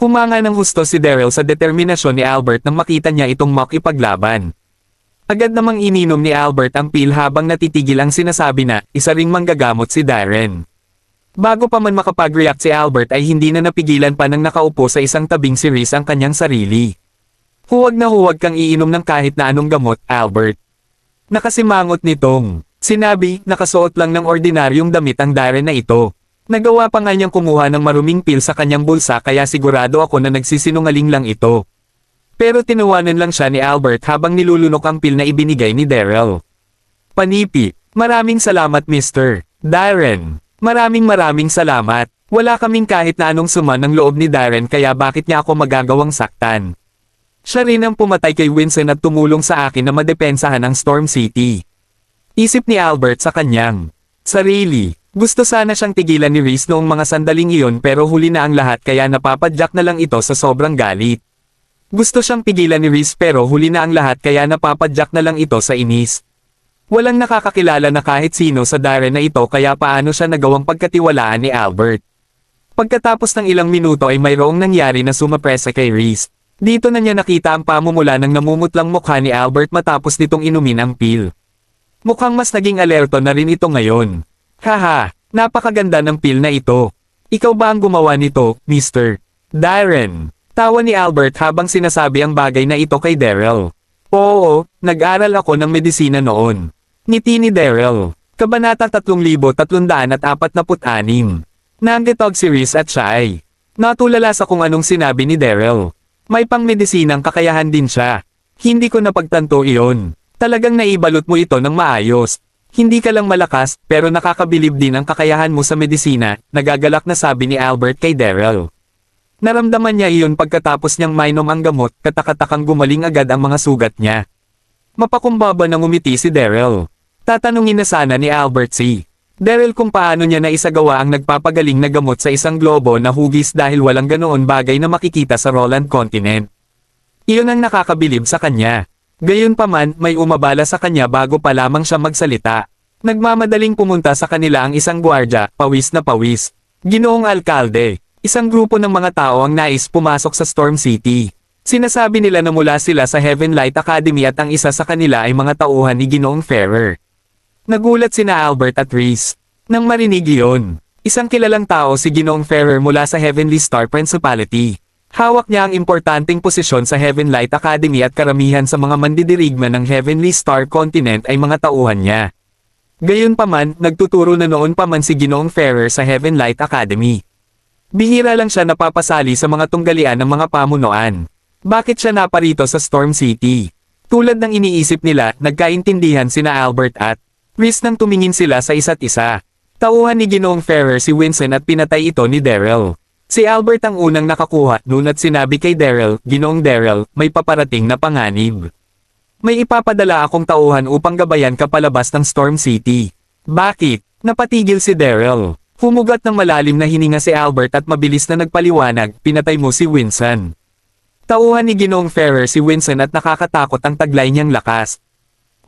Humanga ng husto si Daryl sa determinasyon ni Albert nang makita niya itong makipaglaban. Agad namang ininom ni Albert ang pill habang natitigil ang sinasabi na isa ring manggagamot si Darren. Bago pa man makapag-react si Albert ay hindi na napigilan pa nang nakaupo sa isang tabing si Rhys ang kanyang sarili. Huwag na huwag kang iinom ng kahit na anong gamot, Albert. Nakasimangot nitong sinabi, nakasuot lang ng ordinaryong damit ang Darren na ito. Nagawa pa nga niyang kumuha ng maruming pill sa kanyang bulsa kaya sigurado ako na nagsisinungaling lang ito. Pero tinuwanan lang siya ni Albert habang nilulunok ang pill na ibinigay ni Daryl. Panipi, maraming salamat Mr. Darren. Maraming salamat. Wala kaming kahit na anong suma ng loob ni Darren kaya bakit niya ako magagawang saktan. Siya rin ang pumatay kay Winston at tumulong sa akin na madepensahan ang Storm City. Isip ni Albert sa kanyang sarili. Gusto sana siyang tigilan ni Reese noong mga sandaling iyon pero huli na ang lahat kaya napapadyak na lang ito sa sobrang galit. Gusto siyang pigilan ni Reese pero huli na ang lahat kaya napapadyak na lang ito sa inis. Walang nakakakilala na kahit sino sa Darren na ito kaya paano siya nagawang pagkatiwalaan ni Albert. Pagkatapos ng ilang minuto ay mayroong nangyari na sumapresa kay Reese. Dito na niya nakita ang pamumula ng namumutlang mukha ni Albert matapos nitong inumin ang pill. Mukhang mas naging alerto na rin ito ngayon. Haha, napakaganda ng pill na ito. Ikaw ba ang gumawa nito, Mr. Darren? Tawa ni Albert habang sinasabi ang bagay na ito kay Daryl. Oo, nag-aral ako ng medisina noon. Ngiti ni Daryl. Kabanata 3346. Nangitog si Reese at siya ay natulala sa kung anong sinabi ni Daryl. May pang-medisinang kakayahan din siya. Hindi ko napagtanto iyon. Talagang naibalot mo ito ng maayos. Hindi ka lang malakas, pero nakakabilib din ang kakayahan mo sa medisina, nagagalak na sabi ni Albert kay Daryl. Naramdaman niya iyon pagkatapos niyang mainom ang gamot, katakatakang gumaling agad ang mga sugat niya. Mapakumbaba nang umiti si Daryl. Tatanungin na sana ni Albert si Daryl kung paano niya naisagawa ang nagpapagaling na gamot sa isang globo na hugis dahil walang ganoon bagay na makikita sa Roland Continent. Iyon ang nakakabilib sa kanya. Gayunpaman, may umabala sa kanya bago pa lamang siya magsalita. Nagmamadaling pumunta sa kanila ang isang gwardya, pawis na pawis. Ginoong alkalde, isang grupo ng mga tao ang nais pumasok sa Storm City. Sinasabi nila na mula sila sa Heavenlight Academy at ang isa sa kanila ay mga tauhan ni Ginoong Ferrer. Nagulat sina Albert at Reese. Nang marinig iyon, isang kilalang tao si Ginoong Ferrer mula sa Heavenly Star Principality. Hawak niya ang importanteng posisyon sa Heavenlight Academy at karamihan sa mga mandidirigma ng Heavenly Star Continent ay mga tauhan niya. Gayunpaman, nagtuturo na noon pa man si Ginoong Ferrer sa Heavenlight Academy. Bihira lang siya napapasali sa mga tunggalian ng mga pamunuan. Bakit siya naparito sa Storm City? Tulad ng iniisip nila, nagkaintindihan sina Albert at Reese nang tumingin sila sa isa't isa. Tauhan ni Ginoong Ferrer si Winston at pinatay ito ni Daryl. Si Albert ang unang nakakuha ngunit sinabi kay Daryl, Ginoong Daryl, may paparating na panganib. May ipapadala akong tauhan upang gabayan ka palabas ng Storm City. Bakit? Napatigil si Daryl. Humugat ng malalim na hininga si Albert at mabilis na nagpaliwanag, pinatay mo si Winston. Tauhan ni Ginoong Ferrer si Winston at nakakatakot ang taglay niyang lakas.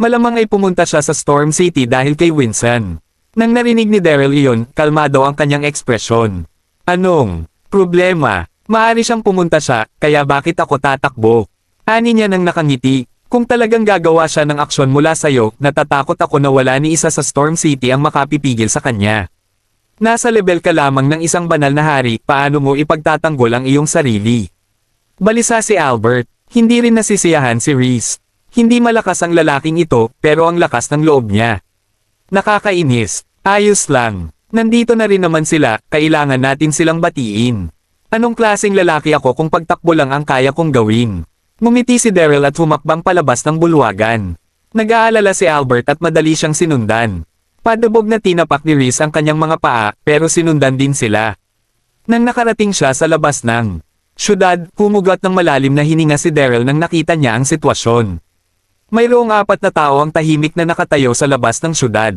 Malamang ay pumunta siya sa Storm City dahil kay Winston. Nang narinig ni Daryl iyon, kalmado ang kanyang ekspresyon. Anong problema? Maari siyang pumunta siya, kaya bakit ako tatakbo? Ani niya nang nakangiti. Kung talagang gagawa siya ng aksyon mula sa'yo, natatakot ako na wala ni isa sa Storm City ang makapipigil sa kanya. Nasa level ka lamang ng isang banal na hari, paano mo ipagtatanggol ang iyong sarili? Balisa si Albert. Hindi rin nasisiyahan si Reese. Hindi malakas ang lalaking ito, pero ang lakas ng loob niya. Nakakainis. Ayos lang. Nandito na rin naman sila, kailangan natin silang batiin. Anong klaseng lalaki ako kung pagtakbo lang ang kaya kong gawin? Ngumiti si Daryl at humakbang palabas ng bulwagan. Nag-aalala si Albert at madali siyang sinundan. Padabog na tinapak ni Reese ang kanyang mga paa, pero sinundan din sila. Nang nakarating siya sa labas ng syudad, humugat ng malalim na hininga si Daryl nang nakita niya ang sitwasyon. Mayroong 4 na tao ang tahimik na nakatayo sa labas ng syudad.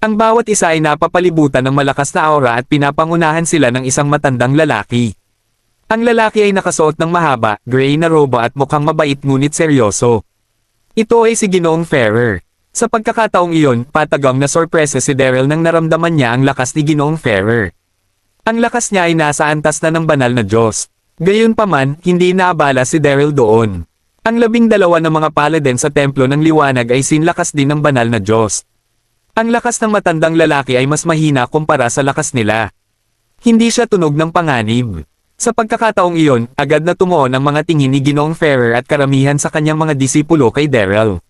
Ang bawat isa ay napapalibutan ng malakas na aura at pinapangunahan sila ng isang matandang lalaki. Ang lalaki ay nakasuot ng mahaba, gray na robe at mukhang mabait ngunit seryoso. Ito ay si Ginoong Ferrer. Sa pagkakataong iyon, patagang na sorpresa si Daryl nang naramdaman niya ang lakas ni Ginoong Ferrer. Ang lakas niya ay nasa antas na ng banal na Diyos. Gayunpaman, hindi naabala si Daryl doon. Ang 12 na mga paladin sa Templo ng Liwanag ay sinlakas din ng banal na Diyos. Ang lakas ng matandang lalaki ay mas mahina kumpara sa lakas nila. Hindi siya tunog ng panganib. Sa pagkakataong iyon, agad na tumuon ang mga tingin ni Ginoong Ferrer at karamihan sa kanyang mga disipulo kay Daryl.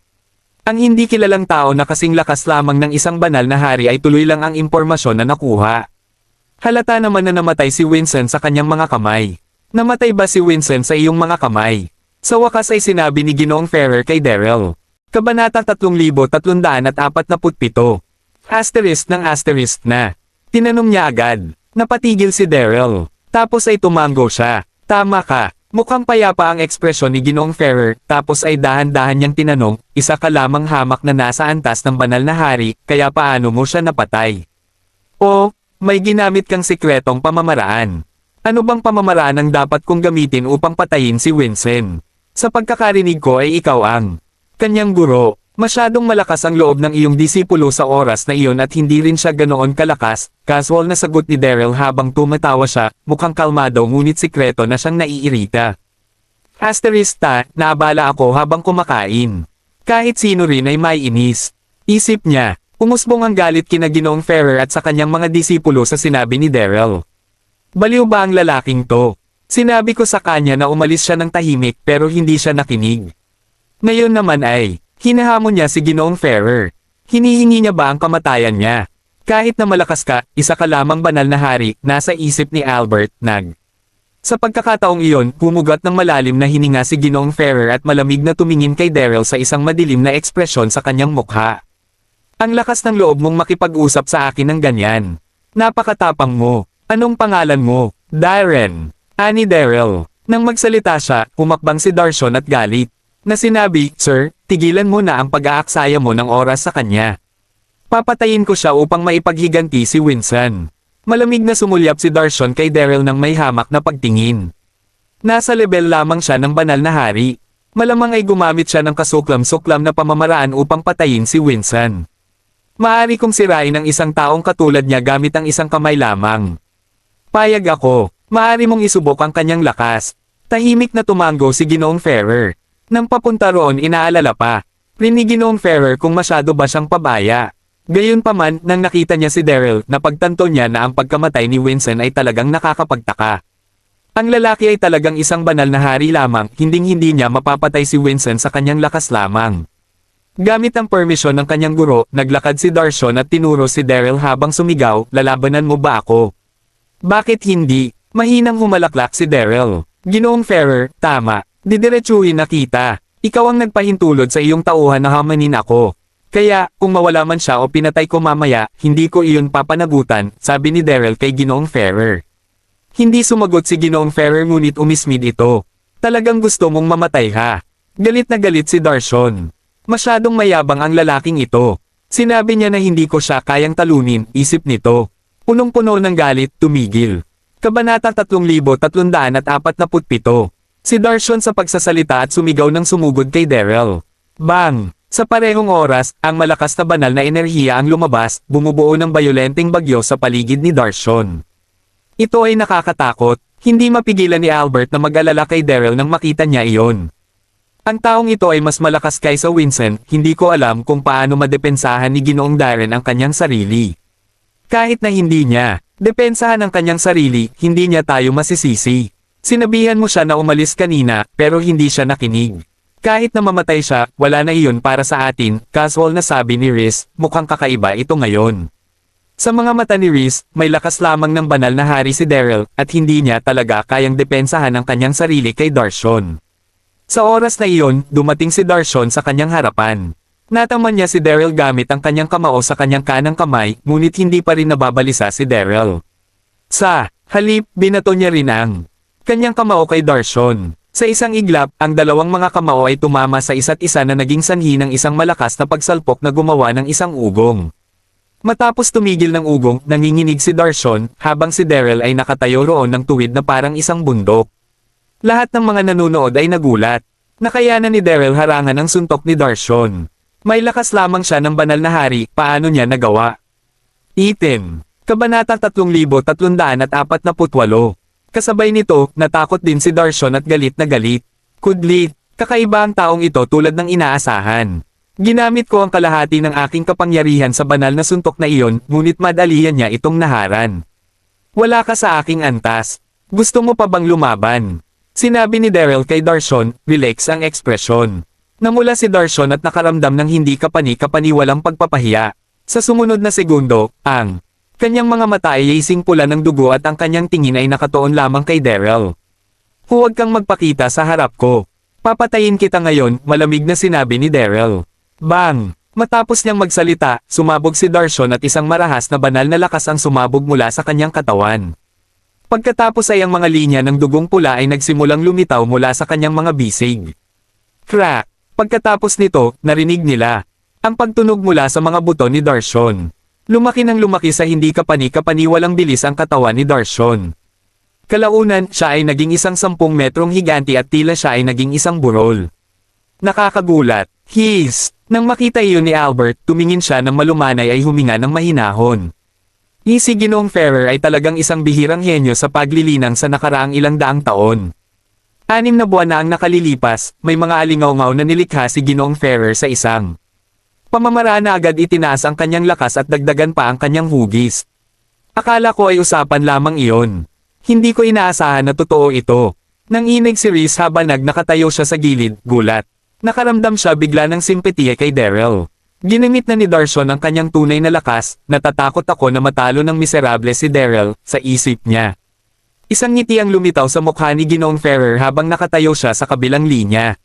Ang hindi kilalang tao na kasing lakas lamang ng isang banal na hari ay tuloy lang ang impormasyon na nakuha. Halata naman na namatay si Winston sa kanyang mga kamay. Namatay ba si Winston sa iyong mga kamay? Sa wakas ay sinabi ni Ginoong Ferrer kay Daryl. Kabanata 3347. Asterisk ng asterisk na. Tinanong niya agad. Napatigil si Daryl. Tapos ay tumango siya. Tama ka. Mukhang payapa ang ekspresyon ni Ginoong Ferrer, tapos ay dahan-dahan niyang tinanong, isa ka lamang hamak na nasa antas ng banal na hari, kaya paano mo siya napatay? O, may ginamit kang sikretong pamamaraan. Ano bang pamamaraan ang dapat kong gamitin upang patayin si Winston? Sa pagkakarinig ko ay ikaw ang kanyang guro. Masyadong malakas ang loob ng iyong disipulo sa oras na iyon at hindi rin siya ganoon kalakas, casual na sagot ni Daryl habang tumatawa siya, mukhang kalmado ngunit sikreto na siyang naiirita. Asterista, naabala ako habang kumakain. Kahit sino rin ay may inis. Isip niya, umusbong ang galit kina Ginoong Ferrer at sa kanyang mga disipulo sa sinabi ni Daryl. Baliw ba ang lalaking to? Sinabi ko sa kanya na umalis siya ng tahimik pero hindi siya nakinig. Ngayon naman ay, hinahamon niya si Ginoong Ferrer. Hinihingi niya ba ang kamatayan niya? Kahit na malakas ka, isa ka lamang banal na hari, nasa isip ni Albert, Sa pagkakataong iyon, humugot ng malalim na hininga si Ginoong Ferrer at malamig na tumingin kay Daryl sa isang madilim na ekspresyon sa kanyang mukha. Ang lakas ng loob mong makipag-usap sa akin ng ganyan. Napakatapang mo. Anong pangalan mo? Darren. Ani Daryl. Nang magsalita siya, humakbang si Darshan at galit. Na sinabi, Sir, tigilan mo na ang pag-aaksaya mo ng oras sa kanya. Papatayin ko siya upang maipaghiganti si Winston. Malamig na sumulyap si Darshan kay Daryl nang may hamak na pagtingin. Nasa level lamang siya ng banal na hari. Malamang ay gumamit siya ng kasuklam-suklam na pamamaraan upang patayin si Winston. Maaari kong sirain ang isang taong katulad niya gamit ang isang kamay lamang. Payag ako, maaari mong isubok ang kanyang lakas. Tahimik na tumango si Ginoong Ferrer. Nang papunta roon inaalala pa. Rinig Ginoong Ferrer kung masyado ba siyang pabaya. Gayunpaman, nang nakita niya si Daryl, napagtanto niya na ang pagkamatay ni Winston ay talagang nakakapagtaka. Ang lalaki ay talagang isang banal na hari lamang, hinding-hindi niya mapapatay si Winston sa kanyang lakas lamang. Gamit ang permisyon ng kanyang guro, naglakad si Darshan at tinuro si Daryl habang sumigaw, lalabanan mo ba ako? Bakit hindi? Mahinang humalaklak si Daryl. Ginoong Ferrer, tama. Didiretsuhin na kita. Ikaw ang nagpahintulot sa iyong tauhan na hamanin ako. Kaya, kung mawala man siya o pinatay ko mamaya, hindi ko iyon papanagutan, sabi ni Daryl kay Ginoong Ferrer. Hindi sumagot si Ginoong Ferrer ngunit umismid ito. Talagang gusto mong mamatay ha. Galit na galit si Darshan. Masyadong mayabang ang lalaking ito. Sinabi niya na hindi ko siya kayang talunin, isip nito. Punong-puno ng galit, tumigil. Kabanata 3347. Si Darshan sa pagsasalita at sumigaw ng sumugod kay Daryl. Bang! Sa parehong oras, ang malakas na banal na enerhiya ang lumabas, bumubuo ng bayolenteng bagyo sa paligid ni Darshan. Ito ay nakakatakot, hindi mapigilan ni Albert na mag-alala kay Daryl nang makita niya iyon. Ang taong ito ay mas malakas kaysa Winston, hindi ko alam kung paano madepensahan ni Ginoong Darren ang kanyang sarili. Kahit na hindi niya, depensahan ang kanyang sarili, hindi niya tayo masisisi. Sinabihan mo siya na umalis kanina, pero hindi siya nakinig. Kahit na mamatay siya, wala na iyon para sa atin, casual na sabi ni Rhys, mukhang kakaiba ito ngayon. Sa mga mata ni Rhys, may lakas lamang ng banal na hari si Daryl, at hindi niya talaga kayang depensahan ang kanyang sarili kay Darshan. Sa oras na iyon, dumating si Darshan sa kanyang harapan. Nataman niya si Daryl gamit ang kanyang kamao sa kanyang kanang kamay, ngunit hindi pa rin nababalisa si Daryl. Sa halip, binato niya rin ang kanyang kamao kay Darshan. Sa isang iglap, ang dalawang mga kamao ay tumama sa isa't isa na naging sanhi ng isang malakas na pagsalpok na gumawa ng isang ugong. Matapos tumigil ng ugong, nanginginig si Darshan, habang si Daryl ay nakatayo roon ng tuwid na parang isang bundok. Lahat ng mga nanonood ay nagulat. Nakayanan ni Daryl harangan ang suntok ni Darshan. May lakas lamang siya ng banal na hari, paano niya nagawa? Item. Kabanata 3348. Kasabay nito, natakot din si Darshan at galit na galit. Kudlit, kakaiba ang taong ito tulad ng inaasahan. Ginamit ko ang kalahati ng aking kapangyarihan sa banal na suntok na iyon, ngunit madalian niya itong naharan. Wala ka sa aking antas. Gusto mo pa bang lumaban? Sinabi ni Daryl kay Darshan, relax ang ekspresyon. Namula si Darshan at nakaramdam ng hindi kapani-kapani walang pagpapahiya. Sa sumunod na segundo, ang kanyang mga mata ay ising pula ng dugo at ang kanyang tingin ay nakatuon lamang kay Daryl. Huwag kang magpakita sa harap ko. Papatayin kita ngayon, malamig na sinabi ni Daryl. Bang! Matapos niyang magsalita, sumabog si Darshan at isang marahas na banal na lakas ang sumabog mula sa kanyang katawan. Pagkatapos ay ang mga linya ng dugong pula ay nagsimulang lumitaw mula sa kanyang mga bisig. Crack! Pagkatapos nito, narinig nila ang pagtunog mula sa mga buto ni Darshan. Lumaki ng lumaki sa hindi kapani-kapani walang bilis ang katawan ni Darshan. Kalaunan, siya ay naging isang 10 metrong higanti at tila siya ay naging isang burol. Nakakagulat. Hiss! Nang makita iyon ni Albert, tumingin siya ng malumanay ay huminga ng mahinahon. Si Ginoong Ferrer ay talagang isang bihirang henyo sa paglilinang sa nakaraang ilang daang taon. 6 na buwan na ang nakalilipas, may mga alingaw-ngaw na nilikha si Ginoong Ferrer sa isang pamamaraan na agad itinaas ang kanyang lakas at dagdagan pa ang kanyang hugis. Akala ko ay usapan lamang iyon. Hindi ko inaasahan na totoo ito. Nang inig si Reese habang nakatayo siya sa gilid, gulat. Nakaramdam siya bigla ng simpatiya kay Daryl. Ginamit na ni Darshan ang kanyang tunay na lakas, natatakot ako na matalo ng miserable si Daryl, sa isip niya. Isang ngiti ang lumitaw sa mukha ni Ginoong Ferrer habang nakatayo siya sa kabilang linya.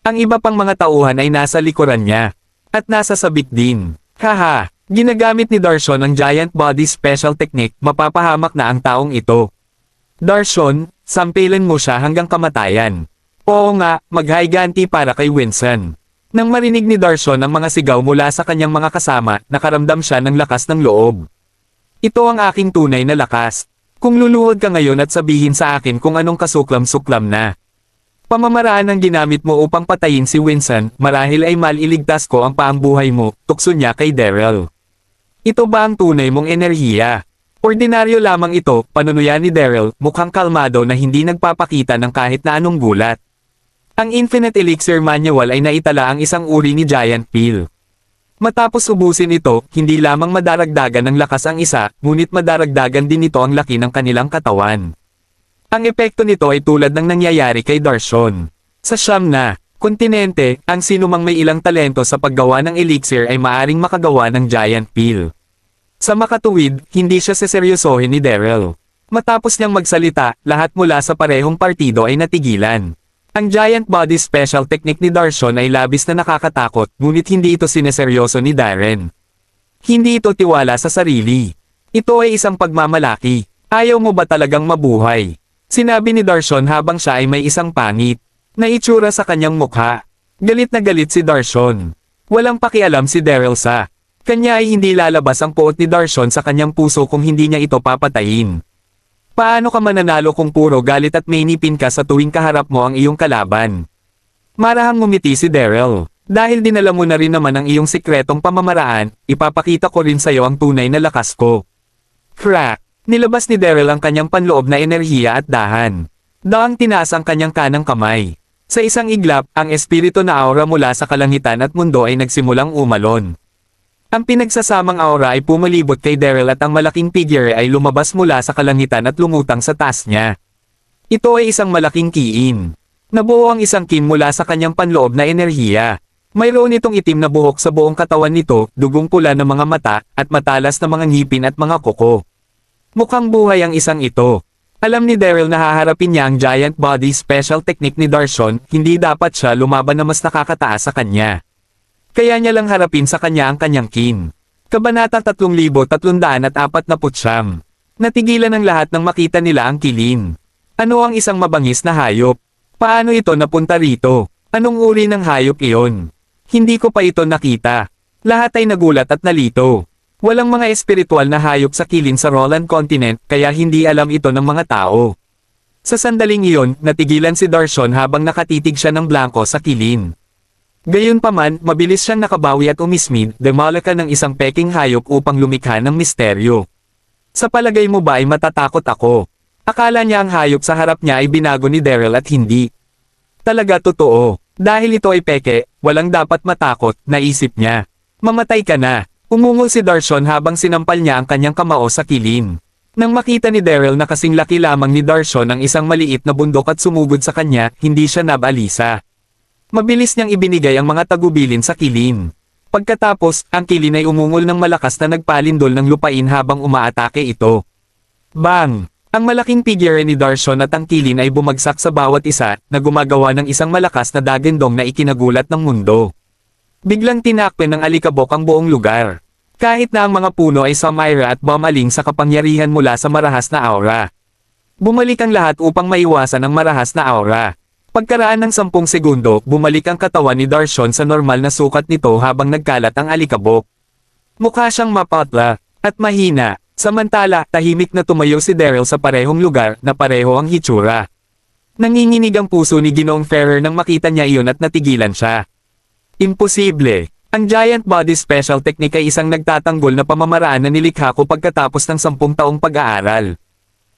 Ang iba pang mga tauhan ay nasa likuran niya. At nasa sabik din. Haha, ginagamit ni Darshan ang Giant Body Special Technique, mapapahamak na ang taong ito. Darshan, sampilan mo siya hanggang kamatayan. Oo nga, maghiganti para kay Winston. Nang marinig ni Darshan ang mga sigaw mula sa kanyang mga kasama, nakaramdam siya ng lakas ng loob. Ito ang aking tunay na lakas. Kung luluhod ka ngayon at sabihin sa akin kung anong kasuklam-suklam na pamamaraan ang ginamit mo upang patayin si Winston, marahil ay maliligtas ko ang paambuhay mo, tukso niya kay Daryl. Ito ba ang tunay mong enerhiya? Ordinaryo lamang ito, panunuyan ni Daryl, mukhang kalmado na hindi nagpapakita ng kahit na anong gulat. Ang Infinite Elixir Manual ay naitala ang isang uri ni Giant Peel. Matapos ubusin ito, hindi lamang madaragdagan ng lakas ang isa, ngunit madaragdagan din ito ang laki ng kanilang katawan. Ang epekto nito ay tulad ng nangyayari kay Darshan. Sa siyam na kontinente, ang sinumang may ilang talento sa paggawa ng elixir ay maaring makagawa ng Giant Peel. Sa makatuwid, hindi siya seseryosohin ni Daryl. Matapos niyang magsalita, lahat mula sa parehong partido ay natigilan. Ang Giant Body Special Technique ni Darshan ay labis na nakakatakot, ngunit hindi ito sineseryoso ni Darren. Hindi ito tiwala sa sarili. Ito ay isang pagmamalaki. Ayaw mo ba talagang mabuhay? Sinabi ni Darshan habang siya ay may isang pangit na itsura sa kanyang mukha. Galit na galit si Darshan. Walang pakialam si Daryl sa kanya ay hindi lalabas ang puot ni Darshan sa kanyang puso kung hindi niya ito papatayin. Paano ka mananalo kung puro galit at mainipin ka sa tuwing kaharap mo ang iyong kalaban? Marahang ngumiti si Daryl. Dahil dinala mo na rin naman ang iyong sikretong pamamaraan, ipapakita ko rin sa iyo ang tunay na lakas ko. Crack! Nilabas ni Daryl ang kanyang panloob na enerhiya at dahan. Daang tinaas ang kanyang kanang kamay. Sa isang iglap, ang espiritu na aura mula sa kalangitan at mundo ay nagsimulang umalon. Ang pinagsasamang aura ay pumalibot kay Daryl at ang malaking figure ay lumabas mula sa kalangitan at lumutang sa taas niya. Ito ay isang malaking kiin. Nabuo ang isang kin mula sa kanyang panloob na enerhiya. Mayroon itong itim na buhok sa buong katawan nito, dugong pula ng mga mata, at matalas na mga ngipin at mga kuko. Mukhang buhay ang isang ito. Alam ni Daryl na haharapin niya ang Giant Body Special Technique ni Darshan, hindi dapat siya lumaban na mas nakakataas sa kanya. Kaya niya lang harapin sa kanya ang kanyang kin. Kabanata 3349. Natigilan ang lahat nang makita nila ang kilin. Ano ang isang mabangis na hayop? Paano ito napunta rito? Anong uri ng hayop iyon? Hindi ko pa ito nakita. Lahat ay nagulat at nalito. Walang mga espiritual na hayop sa kilin sa Roland Continent, kaya hindi alam ito ng mga tao. Sa sandaling iyon, natigilan si Darshan habang nakatitig siya ng blanko sa kilin. Gayunpaman, mabilis siyang nakabawi at umismid, demolaka ng isang peking hayop upang lumikha ng misteryo. Sa palagay mo ba ay matatakot ako? Akala niya ang hayop sa harap niya ay binago ni Daryl at hindi. Talaga totoo. Dahil ito ay peke, walang dapat matakot, naisip niya. Mamatay ka na. Umungol si Darshan habang sinampal niya ang kanyang kamao sa kilin. Nang makita ni Daryl na kasing laki lamang ni Darshan ang isang maliit na bundok at sumugod sa kanya, hindi siya nabalisa. Mabilis niyang ibinigay ang mga tagubilin sa kilin. Pagkatapos, ang kilin ay umungol ng malakas na nagpalindol ng lupain habang umaatake ito. Bang! Ang malaking figure ni Darshan at ang kilin ay bumagsak sa bawat isa, na gumagawa ng isang malakas na dagendong na ikinagulat ng mundo. Biglang tinakpan ng alikabok ang buong lugar. Kahit na ang mga puno ay sumaira at bumaling sa kapangyarihan mula sa marahas na aura. Bumalik ang lahat upang maiwasan ang marahas na aura. Pagkaraan ng 10 segundo, bumalik ang katawan ni Darshan sa normal na sukat nito habang nagkalat ang alikabok. Mukha siyang mapatla at mahina, samantala tahimik na tumayo si Daryl sa parehong lugar na pareho ang hitsura. Nanginginig ang puso ni Ginoong Ferrer nang makita niya iyon at natigilan siya. Imposible. Ang Giant Body Special Technique ay isang nagtatanggol na pamamaraan na nilikha ko pagkatapos ng 10 taong pag-aaral.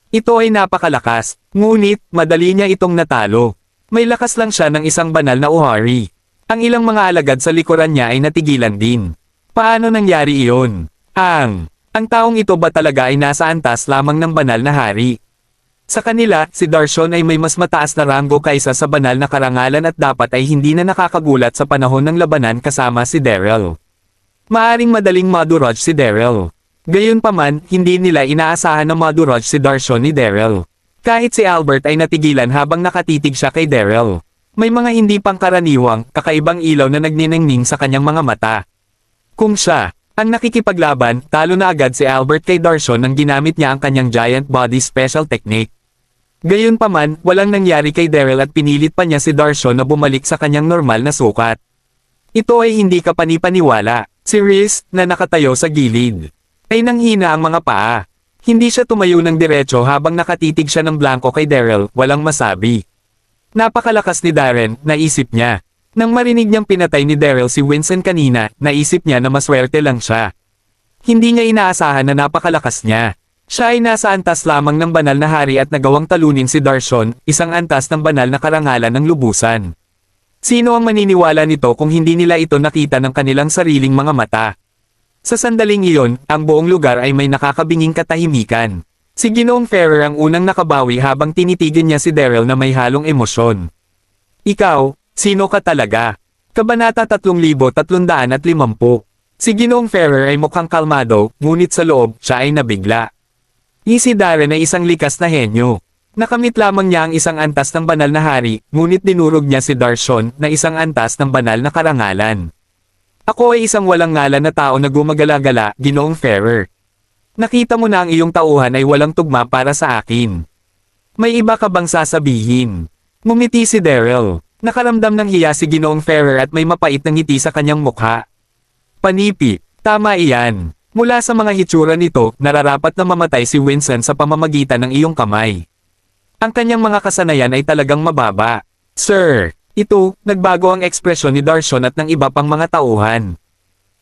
Ito ay napakalakas, ngunit madali niya itong natalo. May lakas lang siya ng isang banal na uhari. Ang ilang mga alagad sa likuran niya ay natigilan din. Paano nangyari iyon? Ang taong ito ba talaga ay nasa antas lamang ng banal na hari? Sa kanila, si Darshan ay may mas mataas na ranggo kaysa sa banal na karangalan at dapat ay hindi na nakakagulat sa panahon ng labanan kasama si Daryl. Maaring madaling madurage si Daryl. Gayunpaman, hindi nila inaasahan na madurage si Darshan ni Daryl. Kahit si Albert ay natigilan habang nakatitig siya kay Daryl. May mga hindi pangkaraniwang, kakaibang ilaw na nagniningning sa kanyang mga mata. Kung siya ang nakikipaglaban, talo na agad si Albert kay Darshan nang ginamit niya ang kanyang Giant Body Special Technique. Gayunpaman, walang nangyari kay Daryl at pinilit pa niya si Darshan na bumalik sa kanyang normal na sukat. Ito ay hindi kapanipaniwala. Si Riz, na nakatayo sa gilid, ay nanghina ang mga paa. Hindi siya tumayo ng diretso habang nakatitig siya ng blanko kay Daryl, walang masabi. Napakalakas ni Darren, naisip niya. Nang marinig niyang pinatay ni Daryl si Winston kanina, naisip niya na maswerte lang siya. Hindi niya inaasahan na napakalakas niya. Siya ay nasa antas lamang ng banal na hari at nagawang talunin si Darshan, isang antas ng banal na karangalan ng lubusan. Sino ang maniniwala nito kung hindi nila ito nakita ng kanilang sariling mga mata? Sa sandaling iyon, ang buong lugar ay may nakakabinging katahimikan. Si Ginoong Ferrer ang unang nakabawi habang tinitigan niya si Daryl na may halong emosyon. Ikaw, sino ka talaga? Kabanata 3350. Si Ginoong Ferrer ay mukhang kalmado, ngunit sa loob, siya ay nabigla. Si Darren ay isang likas na henyo. Nakamit lamang niya ang isang antas ng banal na hari, ngunit dinurog niya si Darshan na isang antas ng banal na karangalan. Ako ay isang walang ngalan na tao na gumagala-gala, Ginoong Ferrer. Nakita mo na ang iyong tauhan ay walang tugma para sa akin. May iba ka bang sasabihin? Ngumiti si Daryl. Nakaramdam ng hiya si Ginoong Ferrer at may mapait na ngiti sa kanyang mukha. Panipi, tama iyan. Mula sa mga hitsura nito, nararapat na mamatay si Winston sa pamamagitan ng iyong kamay. Ang kanyang mga kasanayan ay talagang mababa. Sir, ito, nagbago ang ekspresyon ni Darshan at ng iba pang mga tauhan.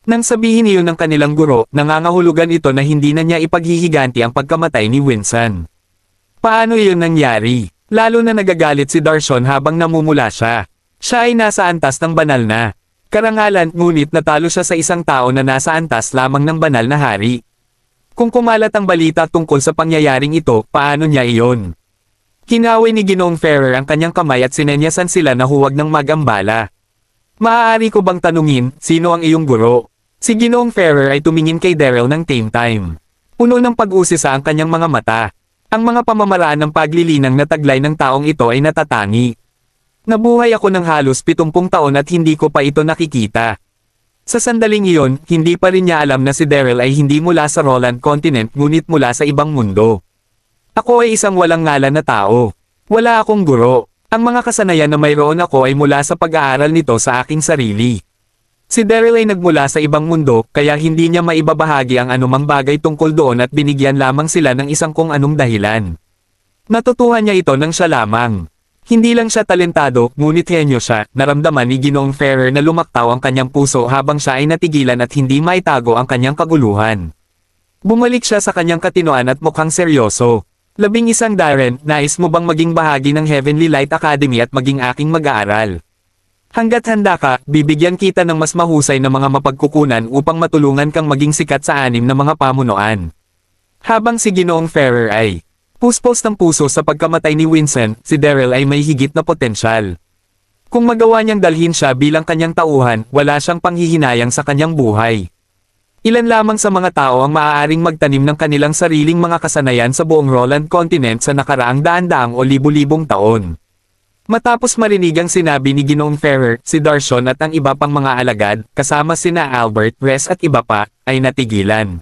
Nang sabihin iyon ng kanilang guro, nangangahulugan ito na hindi na niya ipaghihiganti ang pagkamatay ni Winston. Paano iyon nangyari? Lalo na nagagalit si Darshan habang namumula siya. Siya ay nasa antas ng banal na karangalan, ngunit natalo siya sa isang tao na nasa antas lamang ng banal na hari. Kung kumalat ang balita tungkol sa pangyayaring ito, paano niya iyon? Kinaway ni Ginoong Ferrer ang kanyang kamay at sinenyasan sila na huwag nang magambala. Maaari ko bang tanungin, sino ang iyong guro? Si Ginoong Ferrer ay tumingin kay Daryl ng same time. Puno ng pag-usisa ang kanyang mga mata. Ang mga pamamaraan ng paglilinang na taglay ng taong ito ay natatangi. Nabuhay ako ng halos 70 taon at hindi ko pa ito nakikita. Sa sandaling iyon, hindi pa rin niya alam na si Daryl ay hindi mula sa Roland Continent ngunit mula sa ibang mundo. Ako ay isang walang ngalan na tao. Wala akong guro. Ang mga kasanayan na mayroon ako ay mula sa pag-aaral nito sa aking sarili. Si Daryl ay nagmula sa ibang mundo, kaya hindi niya maibabahagi ang anumang bagay tungkol doon at binigyan lamang sila ng isang kung anong dahilan. Natutuhan niya ito nang siya lamang. Hindi lang siya talentado, ngunit henyo siya. Naramdaman ni Ginoong Ferrer na lumaktaw ang kanyang puso habang siya ay natigilan at hindi maitago ang kanyang kaguluhan. Bumalik siya sa kanyang katinoan at mukhang seryoso. 11 Darren, nais mo bang maging bahagi ng Heavenly Light Academy at maging aking mag-aaral? Hanggat handa ka, bibigyan kita ng mas mahusay na mga mapagkukunan upang matulungan kang maging sikat sa 6 na mga pamunuan. Habang si Ginoong Ferrer ay puspos ng puso sa pagkamatay ni Winston, si Daryl ay may higit na potensyal. Kung magawa niyang dalhin siya bilang kanyang tauhan, wala siyang panghihinayang sa kanyang buhay. Ilan lamang sa mga tao ang maaaring magtanim ng kanilang sariling mga kasanayan sa buong Roland Continent sa nakaraang daan-daang o libu-libong taon. Matapos marinig ang sinabi ni Ginoong Ferrer, si Darshon at ang iba pang mga alagad, kasama sina Albert, Wes at iba pa, ay natigilan.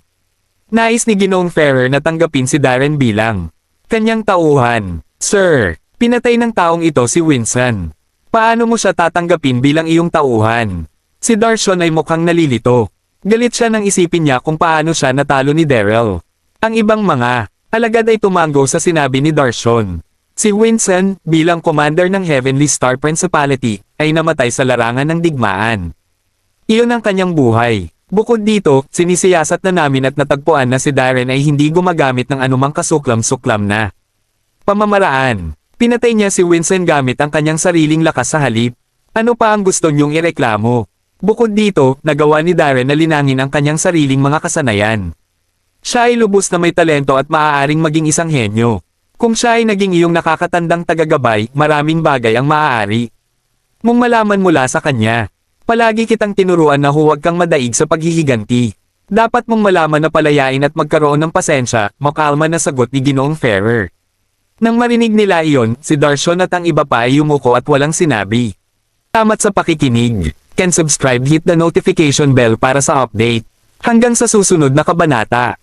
Nais ni Ginoong Ferrer na tanggapin si Darren bilang kanyang tauhan. Sir, pinatay ng taong ito si Winston. Paano mo siya tatanggapin bilang iyong tauhan? Si Darshon ay mukhang nalilito. Galit siya nang isipin niya kung paano siya natalo ni Daryl. Ang ibang mga alagad ay tumango sa sinabi ni Darshon. Si Winston, bilang commander ng Heavenly Star Principality, ay namatay sa larangan ng digmaan. Iyon ang kanyang buhay. Bukod dito, sinisiyasat na namin at natagpuan na si Darren ay hindi gumagamit ng anumang kasuklam-suklam na pamamaraan. Pinatay niya si Winston gamit ang kanyang sariling lakas sa halip. Ano pa ang gusto niyong ireklamo? Bukod dito, nagawa ni Darren na linangin ang kanyang sariling mga kasanayan. Siya ay lubos na may talento at maaaring maging isang henyo. Kung siya ay naging iyong nakakatandang tagagabay, maraming bagay ang maaari mong malaman mula sa kanya. Palagi kitang tinuruan na huwag kang madaig sa paghihiganti. Dapat mong malaman na palayain at magkaroon ng pasensya, makalma na sagot ni Ginoong Ferrer. Nang marinig nila iyon, si Darshon at ang iba pa ay yumuko at walang sinabi. Salamat sa pakikinig. Can subscribe, hit the notification bell para sa update. Hanggang sa susunod na kabanata.